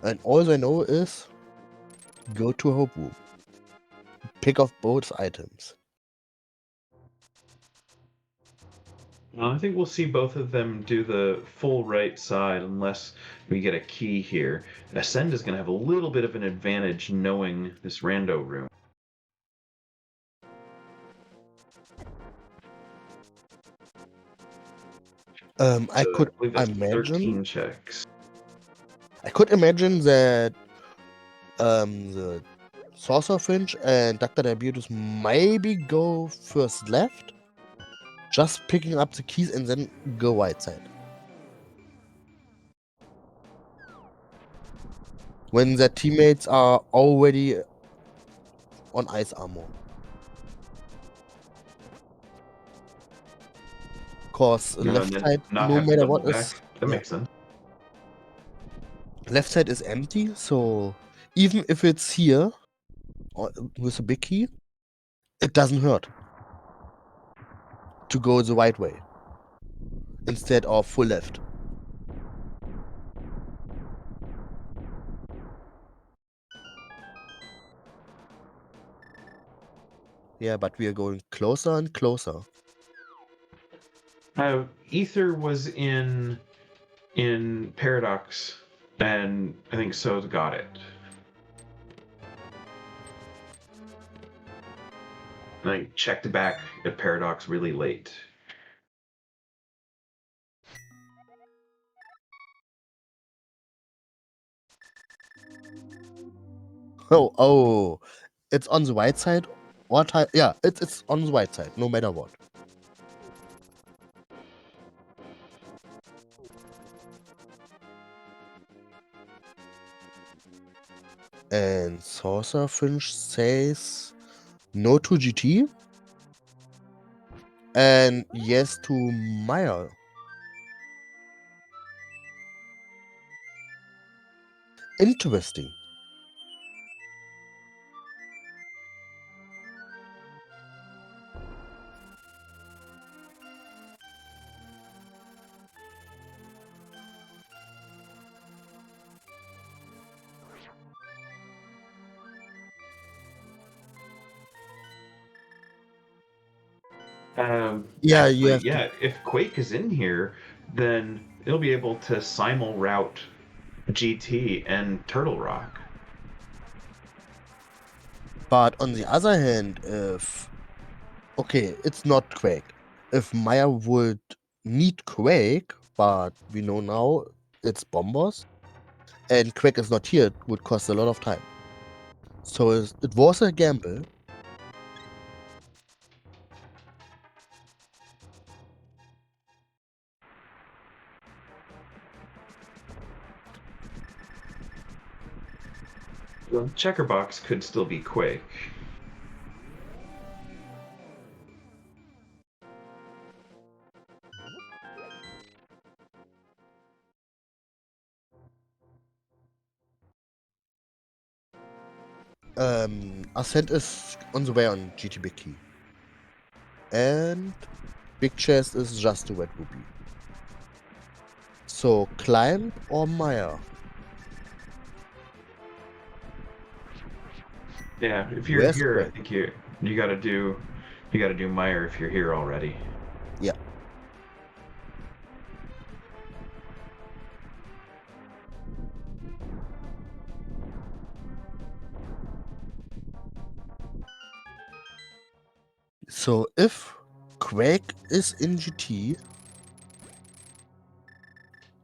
And all I know is go to Hope Room. Pick up both items. Well, I think we'll see both of them do the full right side unless we get a key here. Ascend is going to have a little bit of an advantage knowing this rando room. I So could believe that's 13 imagine. checks. I could imagine that the SorcererFinch and DrDiabetus maybe go first left, just picking up the keys and then go right side. When their teammates are already on ice armor. Cause left And then side, not no have to matter double what, back. is That makes sense. left side is empty, so even if it's here with a big key, it doesn't hurt to go the right way instead of full left. Yeah, but we are going closer and closer. Ether was in Paradox, and I think So's got it. And I checked back at Paradox really late. Oh, it's on the right side. What? Yeah, it's on the right side, no matter what. And SorcererFinch says no to GT and yes to Maya. Interesting. Yeah, you Actually, have to. yeah, if Quake is in here, then it'll be able to simul route GT and Turtle Rock. But on the other hand, if okay, it's not Quake. If Maya would need Quake, but we know now it's Bombers, and Quake is not here, it would cost a lot of time. So it was a gamble. The checker box could still be Quake. Ascent is on the way on GT Big Key. And Big Chest is just a wet rupee. So Climb or Maya? Yeah, if you're Where's here, I Quake? think you gotta do Meyer if you're here already. Yeah. So if Quake is in GT,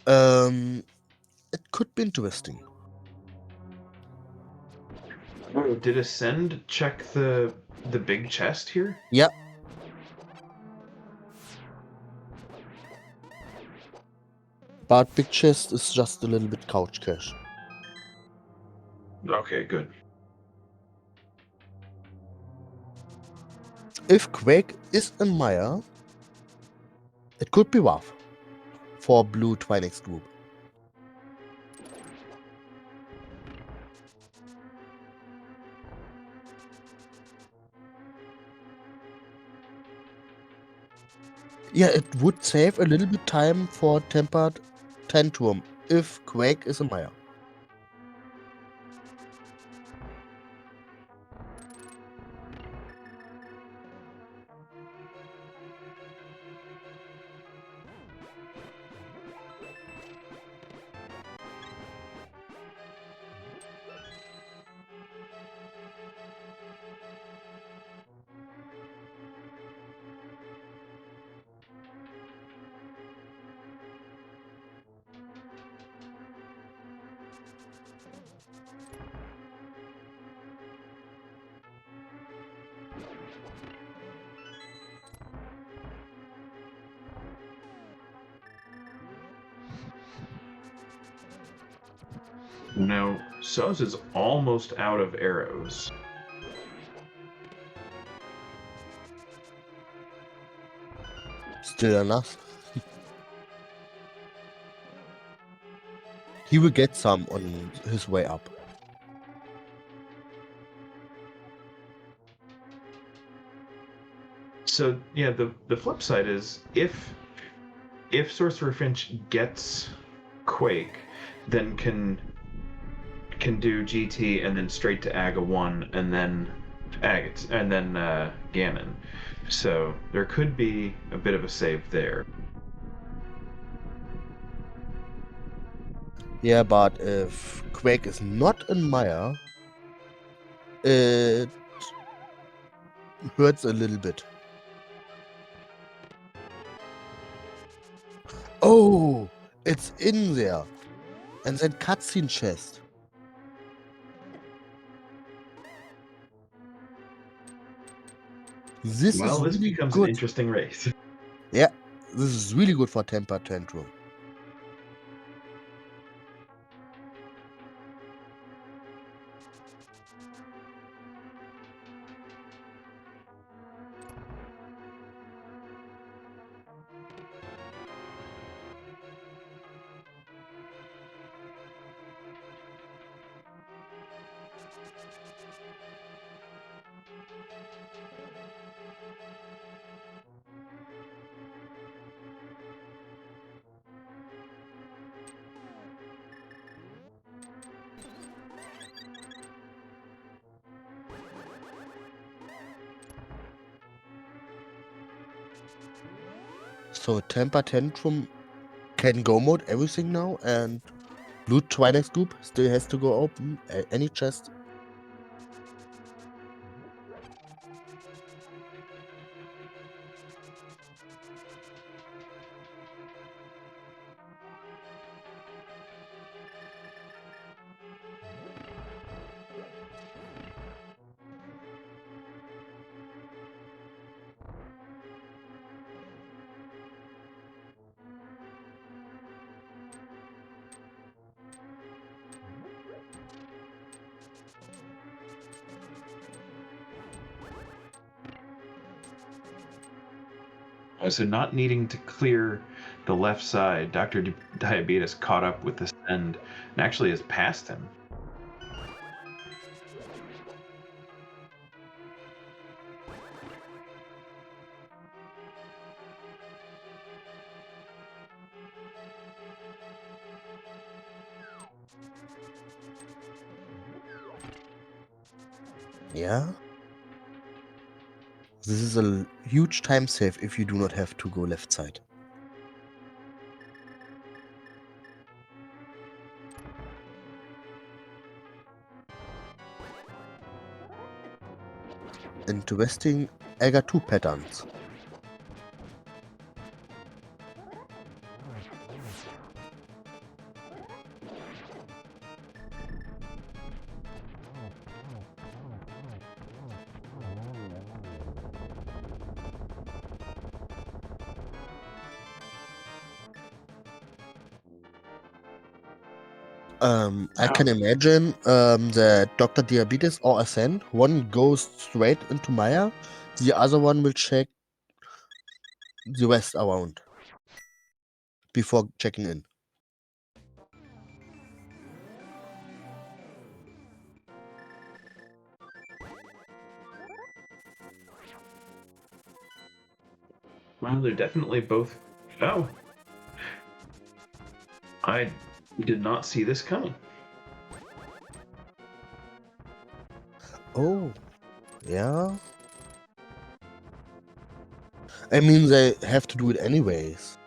it could be interesting. Oh, did Ascend check the big chest here? Yeah. But Big Chest is just a little bit couch cash. Okay, good. If Quake is in Maya, it could be rough for Blue Twinex group. Yeah, it would save a little bit time for Tempered Tantrum if Quake is a Maya. Now, Soz is almost out of arrows. Still enough. He will get some on his way up. So yeah, the flip side is if SorcererFinch gets Quake, then can do GT and then straight to Aga 1 and then Agates and then Ganon. So there could be a bit of a save there. Yeah, but if Quake is not in Maya, it hurts a little bit. Oh, it's in there. And then cutscene chest. This Well, is this really becomes an good. interesting race. Yeah, this is really good for Temper Tantrum. So Temper Tantrum can go mode everything now, and Blue Twilight Scoop still has to go open any chest. So not needing to clear the left side, Diabetus caught up with the send and actually has passed him. Yeah. This is a huge time save if you do not have to go left side. Interesting Aga 2 patterns. I can imagine that DrDiabetus or Ascend, one goes straight into Maya, the other one will check the rest around before checking in. Well, they're definitely both. Oh, I did not see this coming. Oh, yeah. I mean, they have to do it anyways.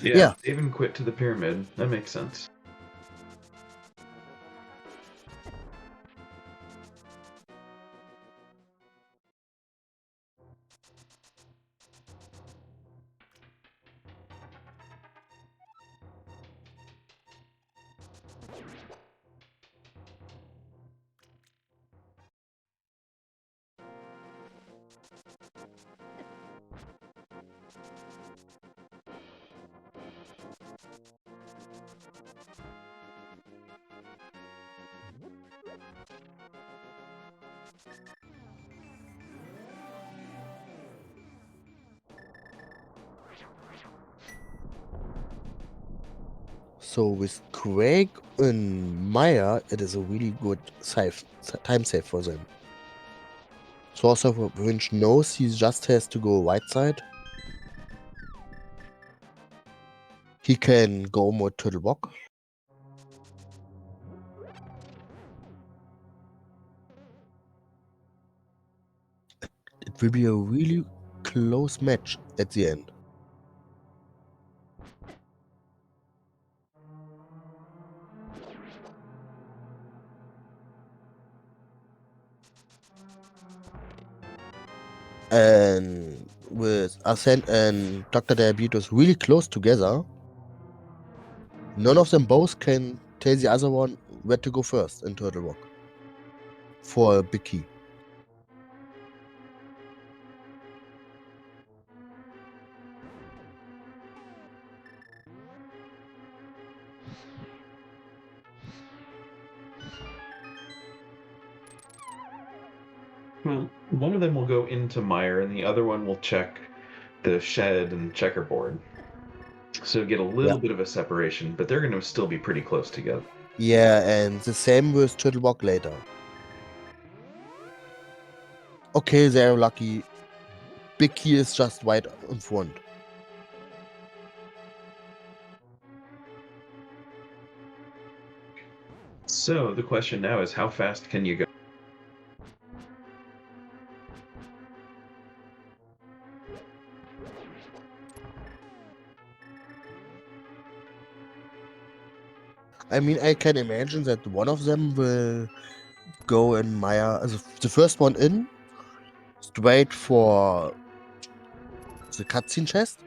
Yeah, save and quit to the pyramid. That makes sense. So with Craig and Maya, it is a really good time save for them. SorcererFinch knows he just has to go right side. He can go more to the rock. It will be a really close match at the end. And with Ascent and DrDiabetus really close together, none of them both can tell the other one where to go first in Turtle Rock for a big key. Well, one of them will go into Mire, and the other one will check the shed and checkerboard. So get a little bit of a separation, but they're going to still be pretty close together. Yeah, and the same with Turtle Rock later. Okay, they're lucky. Big key is just right in front. So the question now is, how fast can you go? I mean, I can imagine that one of them will go in Maya, the first one in, straight for the cutscene chest,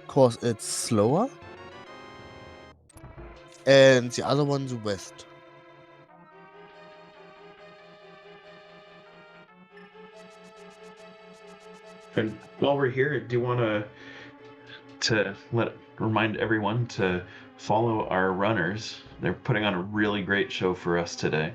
cause it's slower, and the other one the west. And while we're here, do you want to remind everyone to follow our runners? They're putting on a really great show for us today.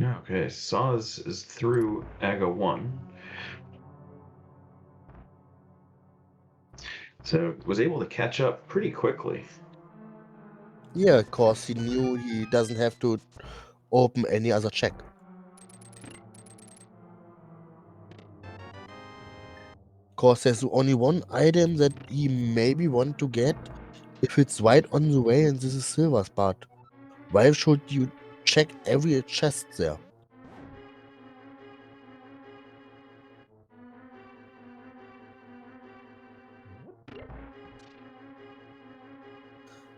Okay, Soz is through AGA 1. So was able to catch up pretty quickly. Yeah, cause he knew he doesn't have to open any other check. Cause there's only one item that he maybe want to get if it's right on the way, and this is Silver's part. Why should you check every chest there?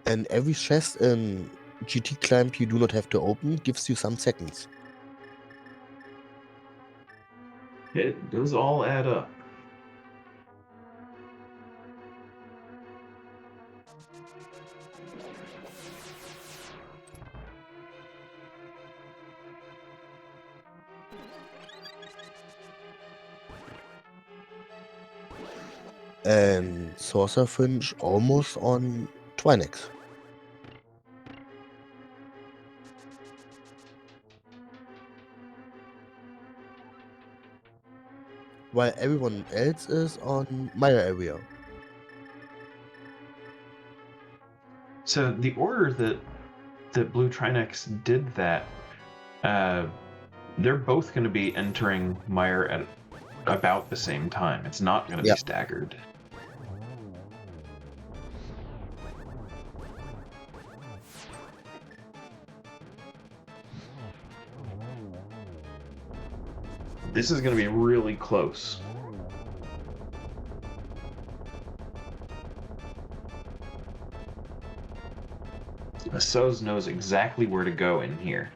And every chest in GT Climb you do not have to open gives you some seconds. It does all add up. And SorcererFinch almost on Twinex. While everyone else is on my area. So the order that Blue Trinex did that, they're both going to be entering Meyer at about the same time. It's not going to be staggered. This is going to be really close. Soz knows exactly where to go in here.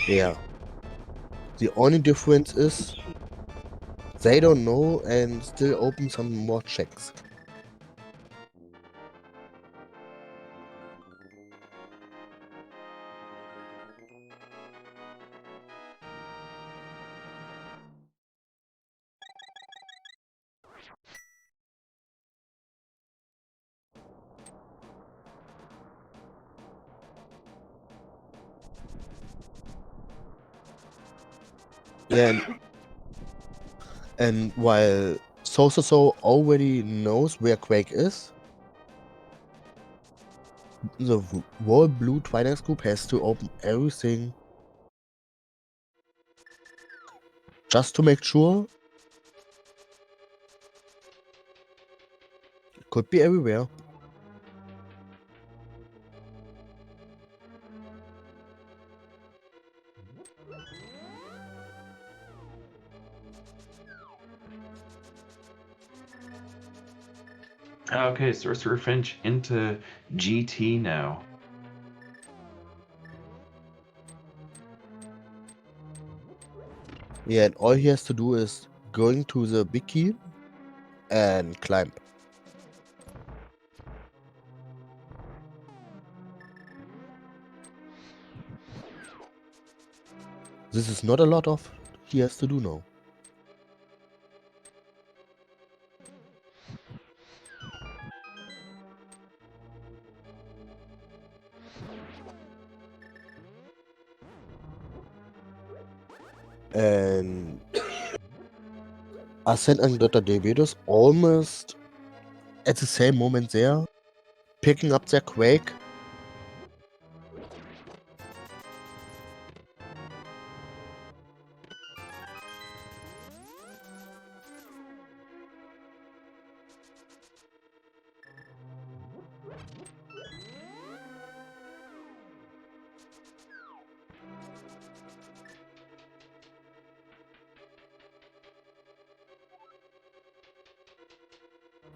Yeah. The only difference is they don't know and still open some more checks. Yeah, and while sozsozsoz already knows where Quake is, the whole Blue Twinex group has to open everything just to make sure. Could be everywhere. Okay, SorcererFinch into GT now. Yeah, and all he has to do is going to the big key and climb. This is not a lot of he has to do now. And Ascent and DrDiabetus almost at the same moment there, picking up their Quake.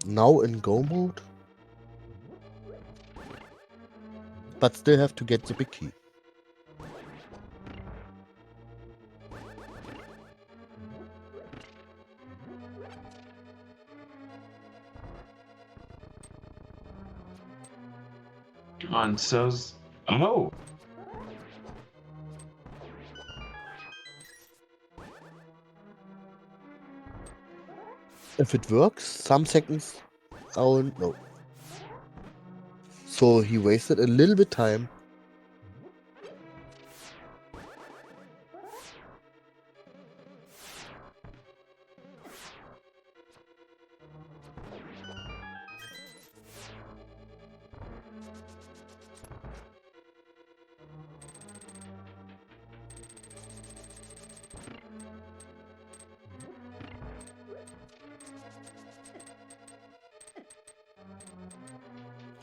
Now in go mode, but still have to get the big key. On Soz. Oh! If it works, some seconds, oh no. So he wasted a little bit time.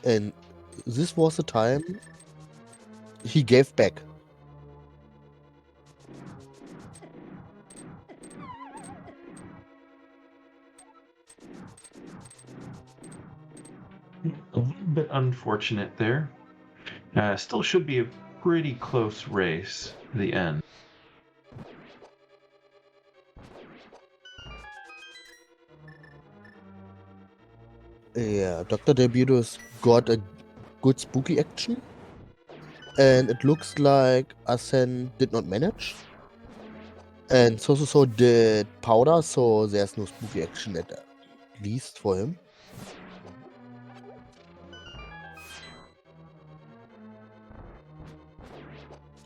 And this was the time he gave back. A little bit unfortunate there. Still should be a pretty close race to the end. Yeah, DrDiabetus got a good spooky action. and it looks like Asen did not manage. And sozsozsoz did powder, so there's no spooky action at least for him.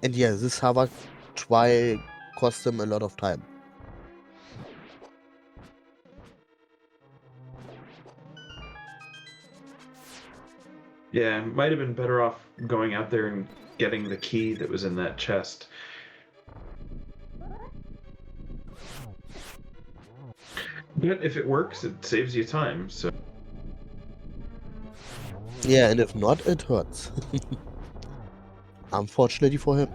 And yeah, this Harvard trial cost him a lot of time. Yeah, might have been better off going out there and getting the key that was in that chest. But if it works, it saves you time, so... Yeah, and if not, it hurts. Unfortunately for him.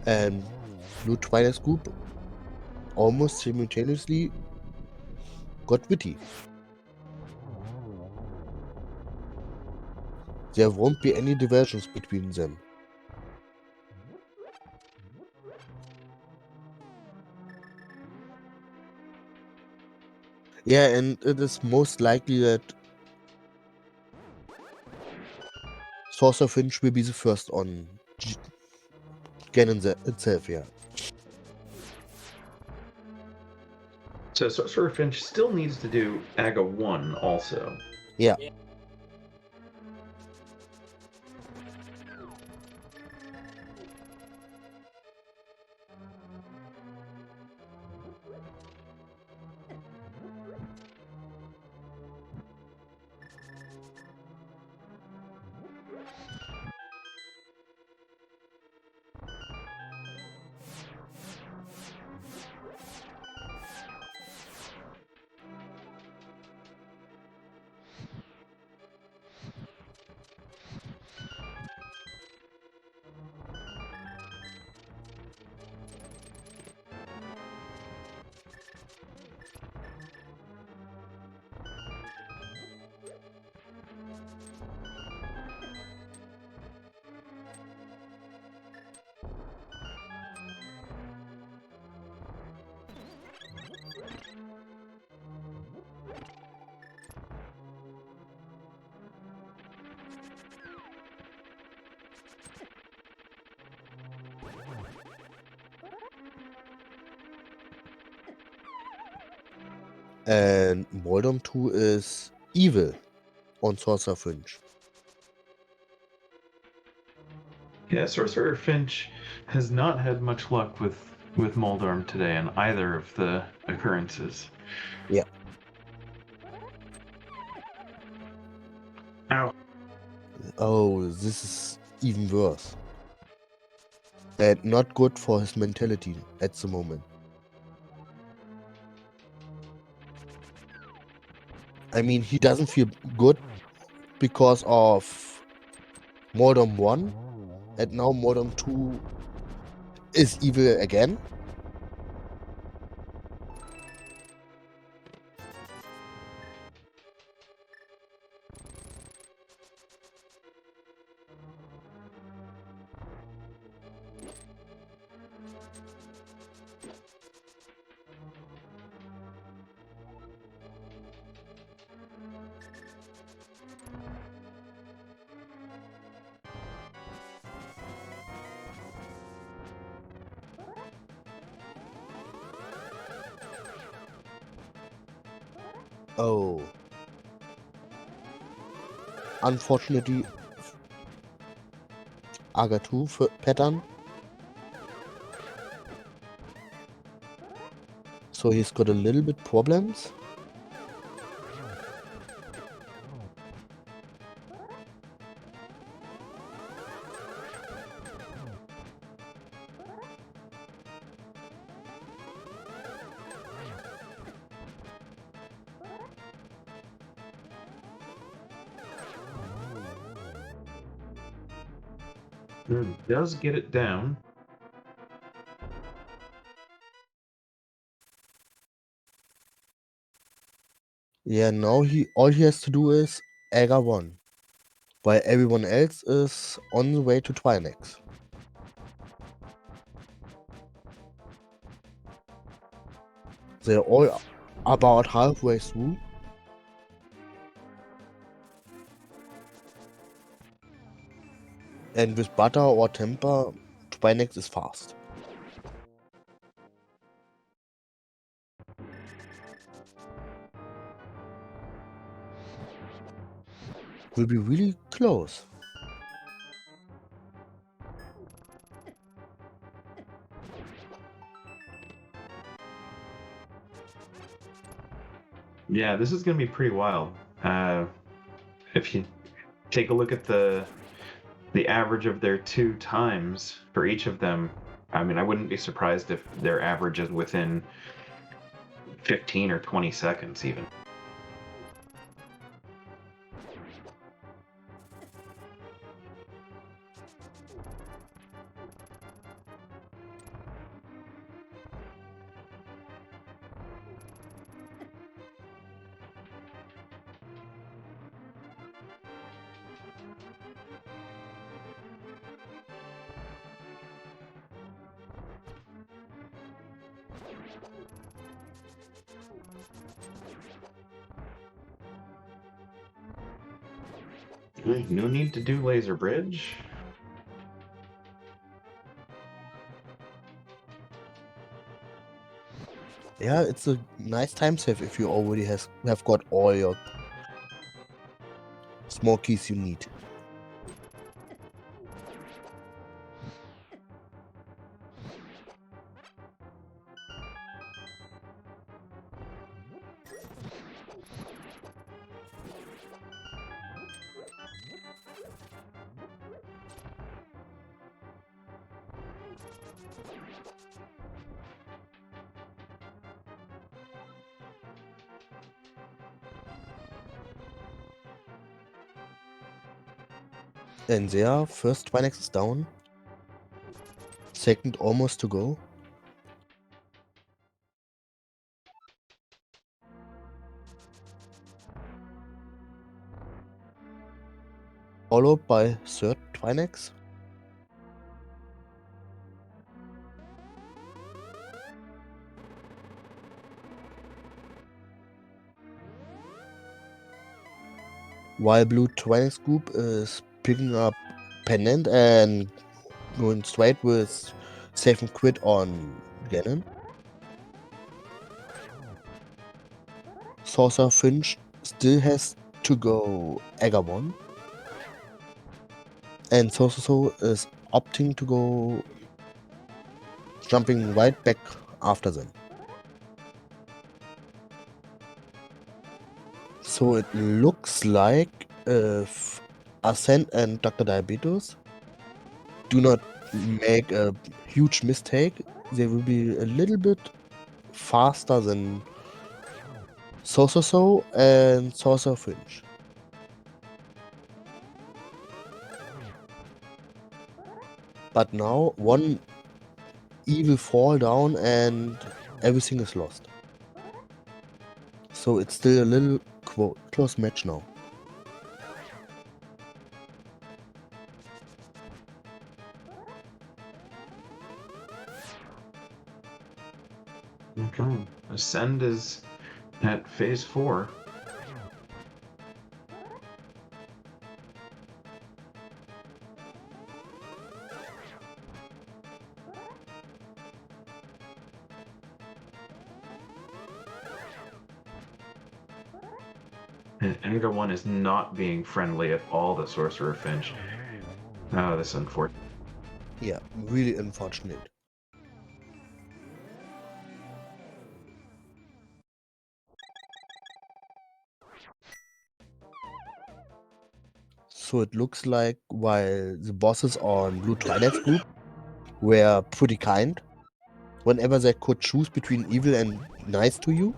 And Blue Twilight Group almost simultaneously got witty. There won't be any diversions between them. Yeah, and it is most likely that SorcererFinch will be the first on Ganon itself, yeah. So SorcererFinch still needs to do AGA 1 also. Yeah. And Moldom 2 is evil on SorcererFinch. Yeah, SorcererFinch has not had much luck with Moldorm today on either of the occurrences. Yeah. Ow. Oh, this is even worse. And not good for his mentality at the moment. I mean, he doesn't feel good because of Moldom 1, and now Moldom 2 is evil again. Oh. Unfortunately, AGA 2 pattern. So he's got a little bit problems. Does get it down. Yeah, now all he has to do is AGA 1. While everyone else is on the way to Twinex. They're all about halfway through. And with butter or temper, Twinex is fast. Will be really close. Yeah, this is going to be pretty wild. If you take a look at the average of their 2 times for each of them, I mean, I wouldn't be surprised if their average is within 15 or 20 seconds even. No need to do laser bridge. Yeah, it's a nice time save if you already have got all your small keys you need. And there, first Twinex is down. Second almost to go. Followed by third Twinex. While blue Twinex group is picking up Pennant and going straight with save and quit on Gannon. SorcererFinch still has to go Agamon. And sozsozsoz is opting to go jumping right back after them. So it looks like if Ascent and DrDiabetus do not make a huge mistake, they will be a little bit faster than sozsozsoz and SorcererFinch. But now one evil fall down and everything is lost. So it's still a little close match now. Okay. Ascend is at phase 4. And Anger 1 is not being friendly at all to SorcererFinch. Oh, this is unfortunate. Yeah, really unfortunate. So it looks like while the bosses on Blue Twilight's group were pretty kind, whenever they could choose between evil and nice to you,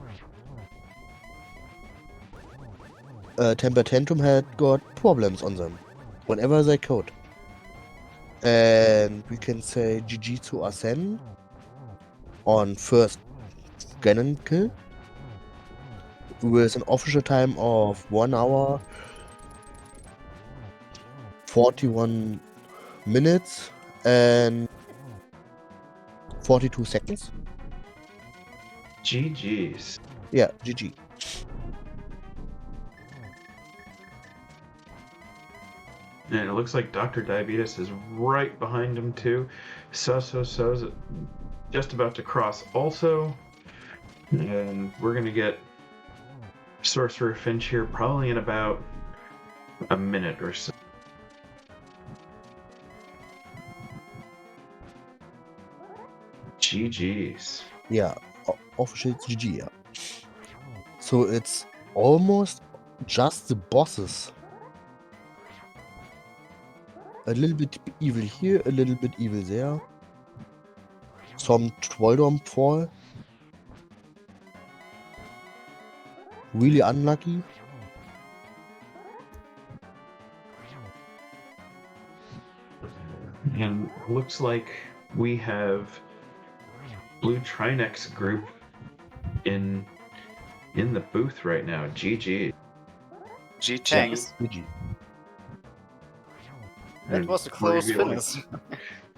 Temper Tantrum had got problems on them, whenever they could. And we can say GG to Asen on first Ganon kill, with an official time of 1 hour 41 minutes and 42 seconds. GG's. Yeah, GG. And it looks like DrDiabetus is right behind him too. Sozsozsoz just about to cross also. And we're going to get SorcererFinch here probably in about a minute or so. GG's. Yeah, official GG, yeah. So it's almost just the bosses. A little bit evil here, a little bit evil there. Some Trolldom fall. Really unlucky. And looks like we have Blue Trinex group in the booth right now. GG. Thanks. GG. That was a close finish.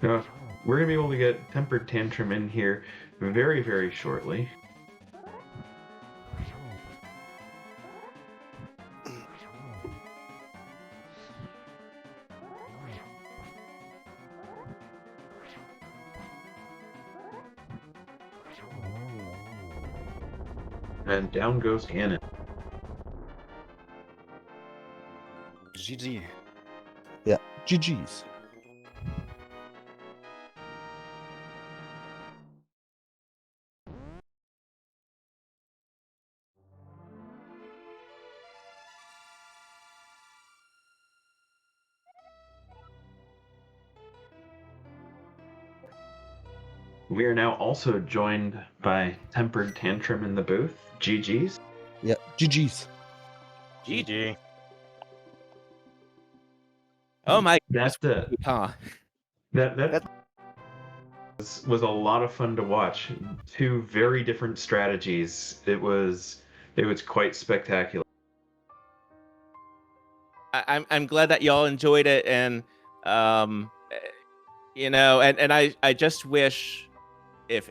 We're gonna be able to get Tempered Tantrum in here very, very shortly. And down goes Cannon. GG. Yeah, GG's. We are now also joined by Tempered Tantrum in the booth. GG's. Yeah, GG's. GG. Oh my That's goodness. Huh. That was a lot of fun to watch. Two very different strategies. It was quite spectacular. I'm glad that y'all enjoyed it, and you know, and I just wish if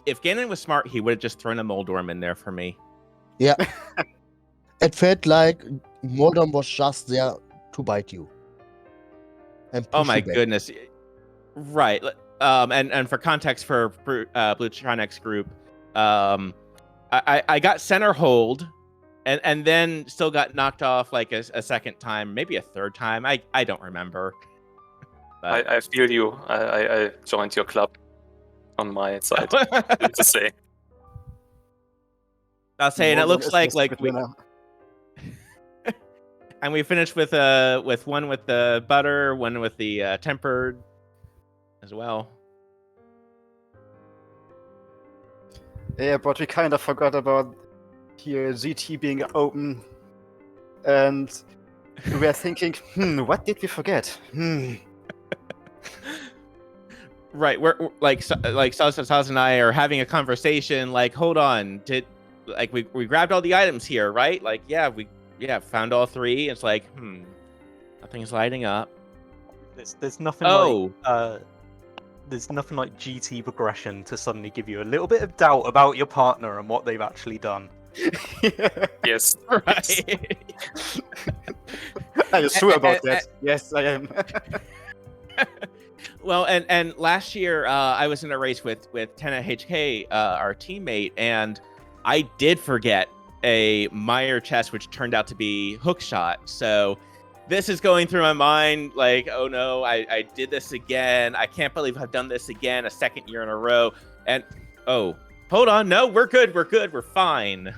Ganon was smart, he would have just thrown a Moldorm in there for me. Yeah. It felt like Moldorm was just there to bite you. And Oh push my you back. goodness. Right. And for context for Blue Trinex group, I got center hold, and then still got knocked off like a second time, maybe a third time. I don't remember. But... I feel you. I joined your club on my side. Good to say. I'll say, and it looks like we, and we finished with one with the butter, one with the tempered as well. Yeah, but we kind of forgot about here ZT being open, and we were thinking, what did we forget? Right, we're like Saz and I are having a conversation. Like, hold on, we grabbed all the items here, right? Like, we found all three. It's like, nothing's lighting up. There's nothing there's nothing like GT progression to suddenly give you a little bit of doubt about your partner and what they've actually done. Yes. Right. Are you sure about that? Yes, I am. Well, and last year I was in a race with Tena HK, our teammate, and I did forget a Meyer chest, which turned out to be hookshot. So this is going through my mind, like, oh no, I did this again. I can't believe I've done this again a second year in a row. And oh, hold on, no, we're good, we're fine.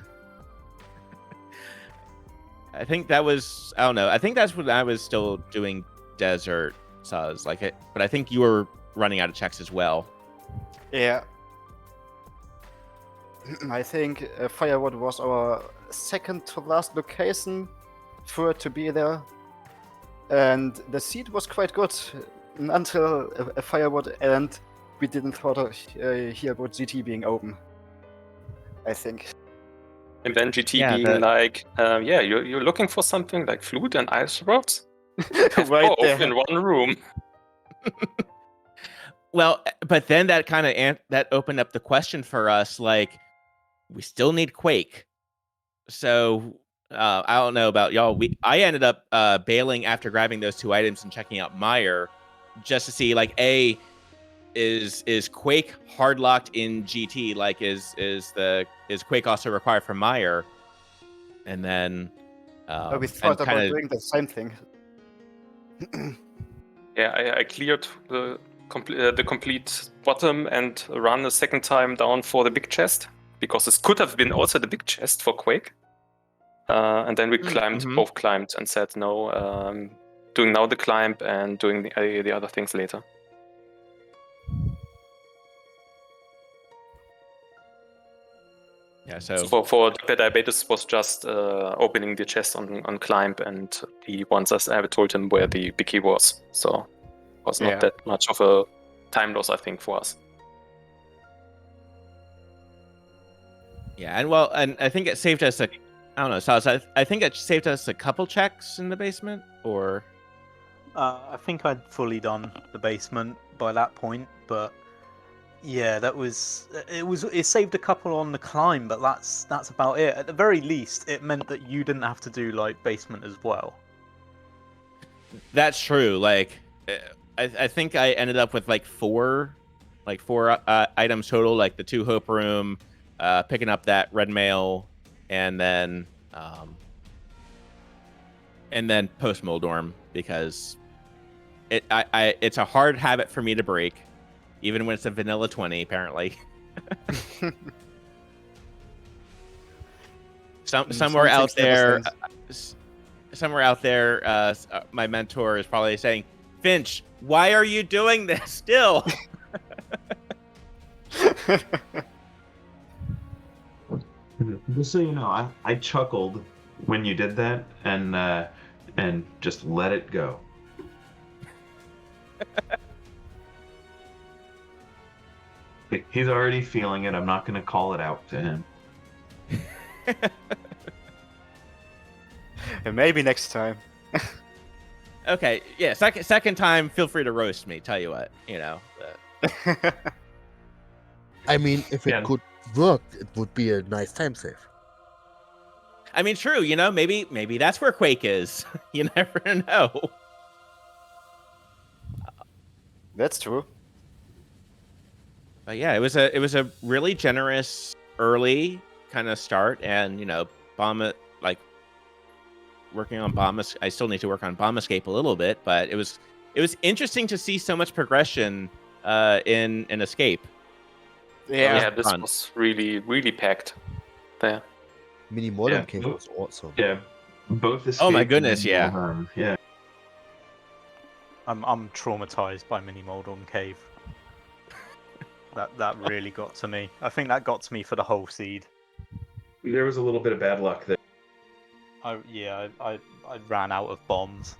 I think that was, I don't know. I think that's when I was still doing Desert Saz, but I think you were running out of checks as well. Yeah. I think Firewood was our second to last location for it to be there. And the seed was quite good until a Firewood, and we didn't thought of, hear about GT being open, I think. And then GT being like, you're looking for something like flute and ice rods? Right there. In one room. Well, but then that kind of that opened up the question for us, like, we still need Quake. So I don't know about y'all. I ended up bailing after grabbing those 2 items and checking out Meyer, just to see like is Quake hard locked in GT? Like is Quake also required for Meyer? And then we thought about kinda, doing the same thing. Yeah, I cleared the complete bottom and run a second time down for the big chest, because this could have been also the big chest for Quake. And then we both climbed and said no, doing now the climb and doing the other things later. yeah. So for DrDiabetus was just opening the chest on climb, and he once I told him where the big key was, so it was not that much of a time loss, I think, for us. yeah, and I think it saved us I don't know, so I think it saved us a couple checks in the basement, or I think I'd fully done the basement by that point, but yeah, it saved a couple on the climb, but that's about it. At the very least, it meant that you didn't have to do like basement as well. That's true. Like, I think I ended up with like four items total, like the 2 Hope Room, picking up that red mail, and then post Moldorm, because it's a hard habit for me to break, even when it's a vanilla 20, apparently. Somewhere out there, my mentor is probably saying, "Finch, why are you doing this still?" Just so you know, I chuckled when you did that, and just let it go. He's already feeling it. I'm not going to call it out to him. And maybe next time. Okay, yeah. Second time, feel free to roast me. Tell you what, you know. I mean, if it could work, it would be a nice time save. I mean, true. You know, maybe that's where Quake is. You never know. That's true. But yeah, it was a really generous early kind of start, and you know, working on bomb. I still need to work on bomb escape a little bit, but it was interesting to see so much progression in escape. Yeah, this was really packed there. Mini Modern Cave was awesome. Yeah, both escape. Oh my goodness, yeah. Yeah. I'm traumatized by Mini Moldorm Cave. That really got to me. I think that got to me for the whole seed. There was a little bit of bad luck there. I ran out of bombs.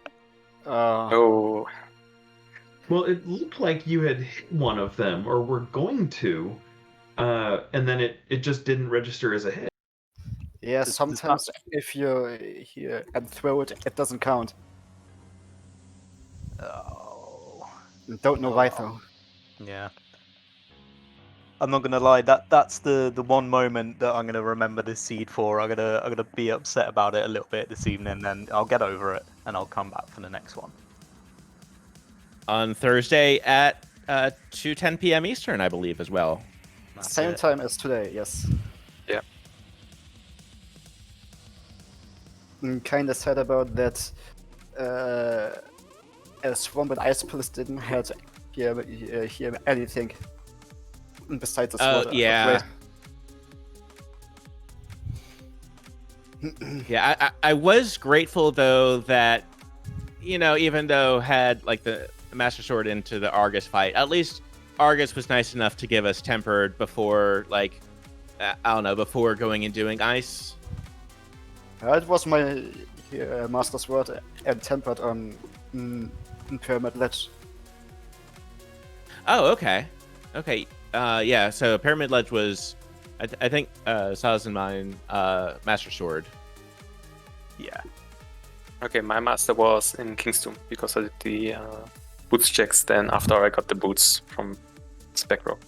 Oh. Well, it looked like you had hit one of them, or were going to, and then it just didn't register as a hit. Yeah, sometimes if you hear and throw it, it doesn't count. Oh. Don't know why though. Yeah. I'm not gonna lie, that's the one moment that I'm gonna remember this seed for. I'm gonna be upset about it a little bit this evening, then I'll get over it and I'll come back for the next one. On Thursday at 2:10 p.m. Eastern, I believe, as well. Same time as today, yes. Yeah. Kind of sad about that. Swamp and Ice Palace didn't have hear anything besides the sword. Yeah. Yeah, I was grateful though that, you know, even though had like the Master Sword into the Argus fight, at least Argus was nice enough to give us tempered before, like, I don't know, before going and doing ice. It was my Master Sword and tempered on Pyramid Ledge. Oh, okay. Okay. Yeah, so Pyramid Ledge was, I think, Saz and mine, Master Sword. Yeah. Okay, my master was in Kingston because I did the boots checks then after I got the boots from Specro.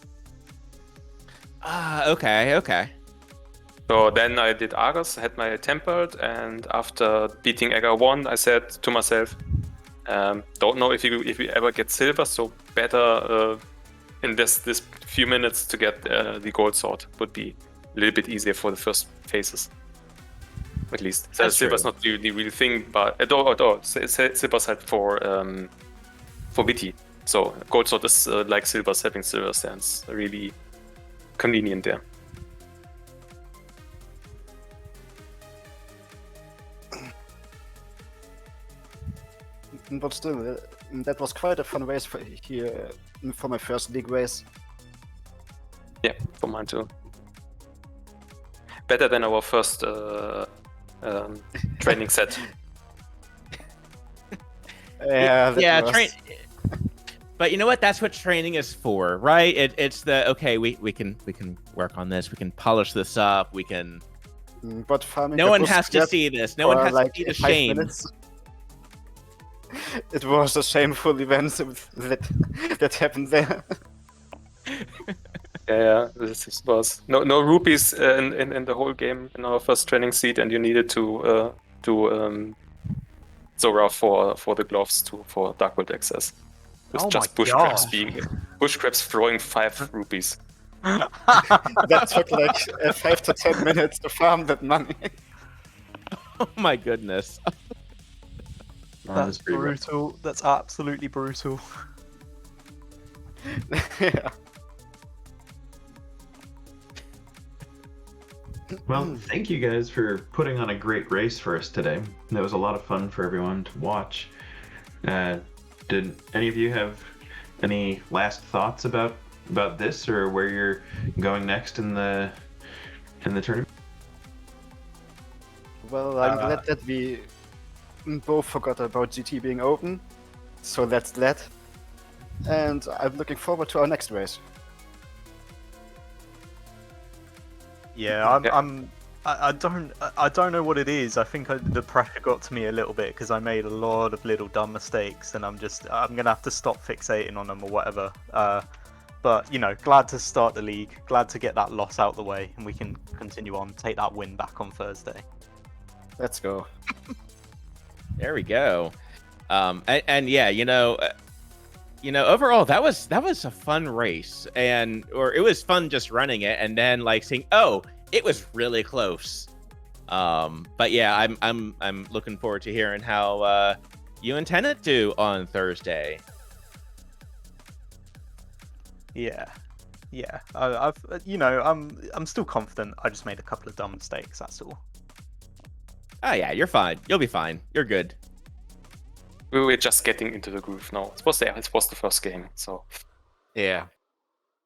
Okay. So then I did Argus, had my tempered, and after beating Egger 1, I said to myself, don't know if you ever get silver, so better invest this few minutes to get the gold sword. Would be a little bit easier for the first phases, at least. So That's silver's true. not the real thing, but at all. Silver's had for Viti. So gold sword is like silver's having silver stands. Really convenient there. But still, that was quite a fun race for my first league race. Yeah, for mine too. Better than our first training set. Yeah, that Yeah, was- But you know what? That's what training is for, right? It's the okay. We can work on this. We can polish this up. We can. But farming No the one bush has to squad see this. No one for has like to see the 5 shame. minutes. It was a shameful event that happened there. Yeah, this was no rupees in the whole game in our first training seat, and you needed to do Zora for the gloves for Dark World access. With Oh just my bush crabs gosh. bush crabs throwing 5 rupees. That took like 5 to 10 minutes to farm that money. Oh my goodness. That's brutal. That's absolutely brutal. Yeah. Well, thank you guys for putting on a great race for us today. That was a lot of fun for everyone to watch. Did any of you have any last thoughts about this, or where you're going next in the tournament? Well, I'm glad that we both forgot about GT being open, so that's that. And I'm looking forward to our next race. Yeah, I don't know what it is. I think the pressure got to me a little bit because I made a lot of little dumb mistakes, and I'm gonna have to stop fixating on them or whatever. But you know, glad to start the league, glad to get that loss out the way, and we can continue on, take that win back on Thursday. Let's go. There we go. And yeah, overall that was a fun race, or it was fun just running it, and then like seeing, oh, it was really close. But yeah, I'm looking forward to hearing how you and Tenet do on Thursday. Yeah. I'm still confident. I just made a couple of dumb mistakes. That's all. Oh yeah, you're fine. You'll be fine. You're good. We're just getting into the groove now. It was the first game, so Yeah.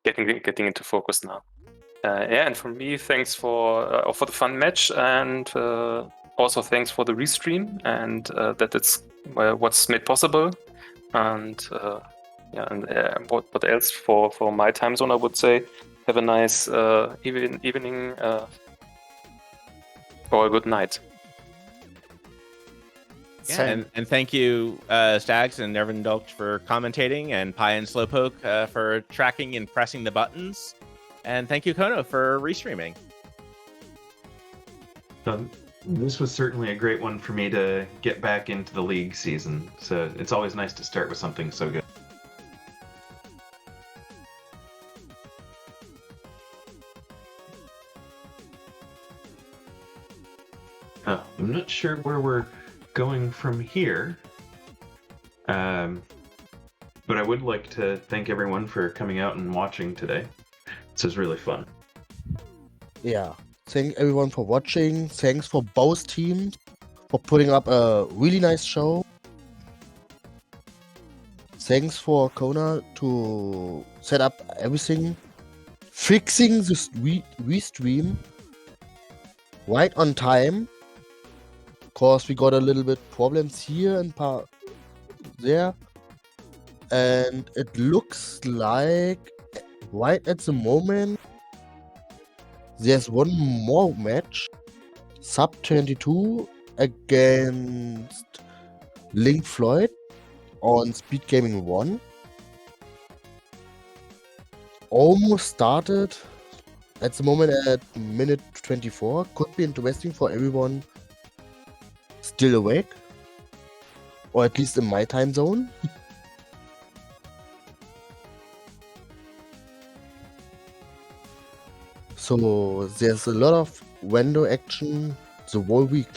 getting into focus now. Yeah, and for me, thanks for the fun match, and also thanks for the restream, and that it's what's made possible. And what else for my time zone? I would say have a nice evening or a good night. Yeah, and thank you, Stags and Nervin Dolch for commentating, and Pi and Slowpoke for tracking and pressing the buttons. And thank you, Kono, for restreaming. This was certainly a great one for me to get back into the league season. So it's always nice to start with something so good. I'm not sure where we're going from here. But I would like to thank everyone for coming out and watching today. This was really fun. Yeah. Thank everyone for watching. Thanks for both teams for putting up a really nice show. Thanks for Kona to set up everything. Fixing the restream right on time. Cause we got a little bit problems here and there. And it looks like right at the moment there's one more match. Sub 22 against Link Floyd on Speed Gaming 1. Almost started. at the moment at minute 24. Could be interesting for everyone still awake, or at least in my time zone. So there's a lot of window action the whole week.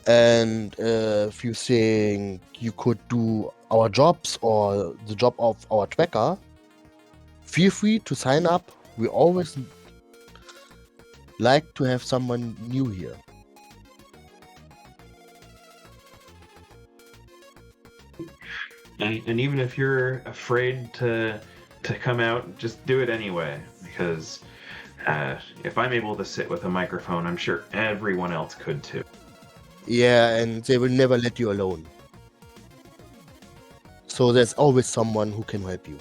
And if you think you could do our jobs or the job of our tracker, feel free to sign up. We always like to have someone new here. And even if you're afraid to come out, just do it anyway. Because if I'm able to sit with a microphone, I'm sure everyone else could too. Yeah, and they will never let you alone. So there's always someone who can help you.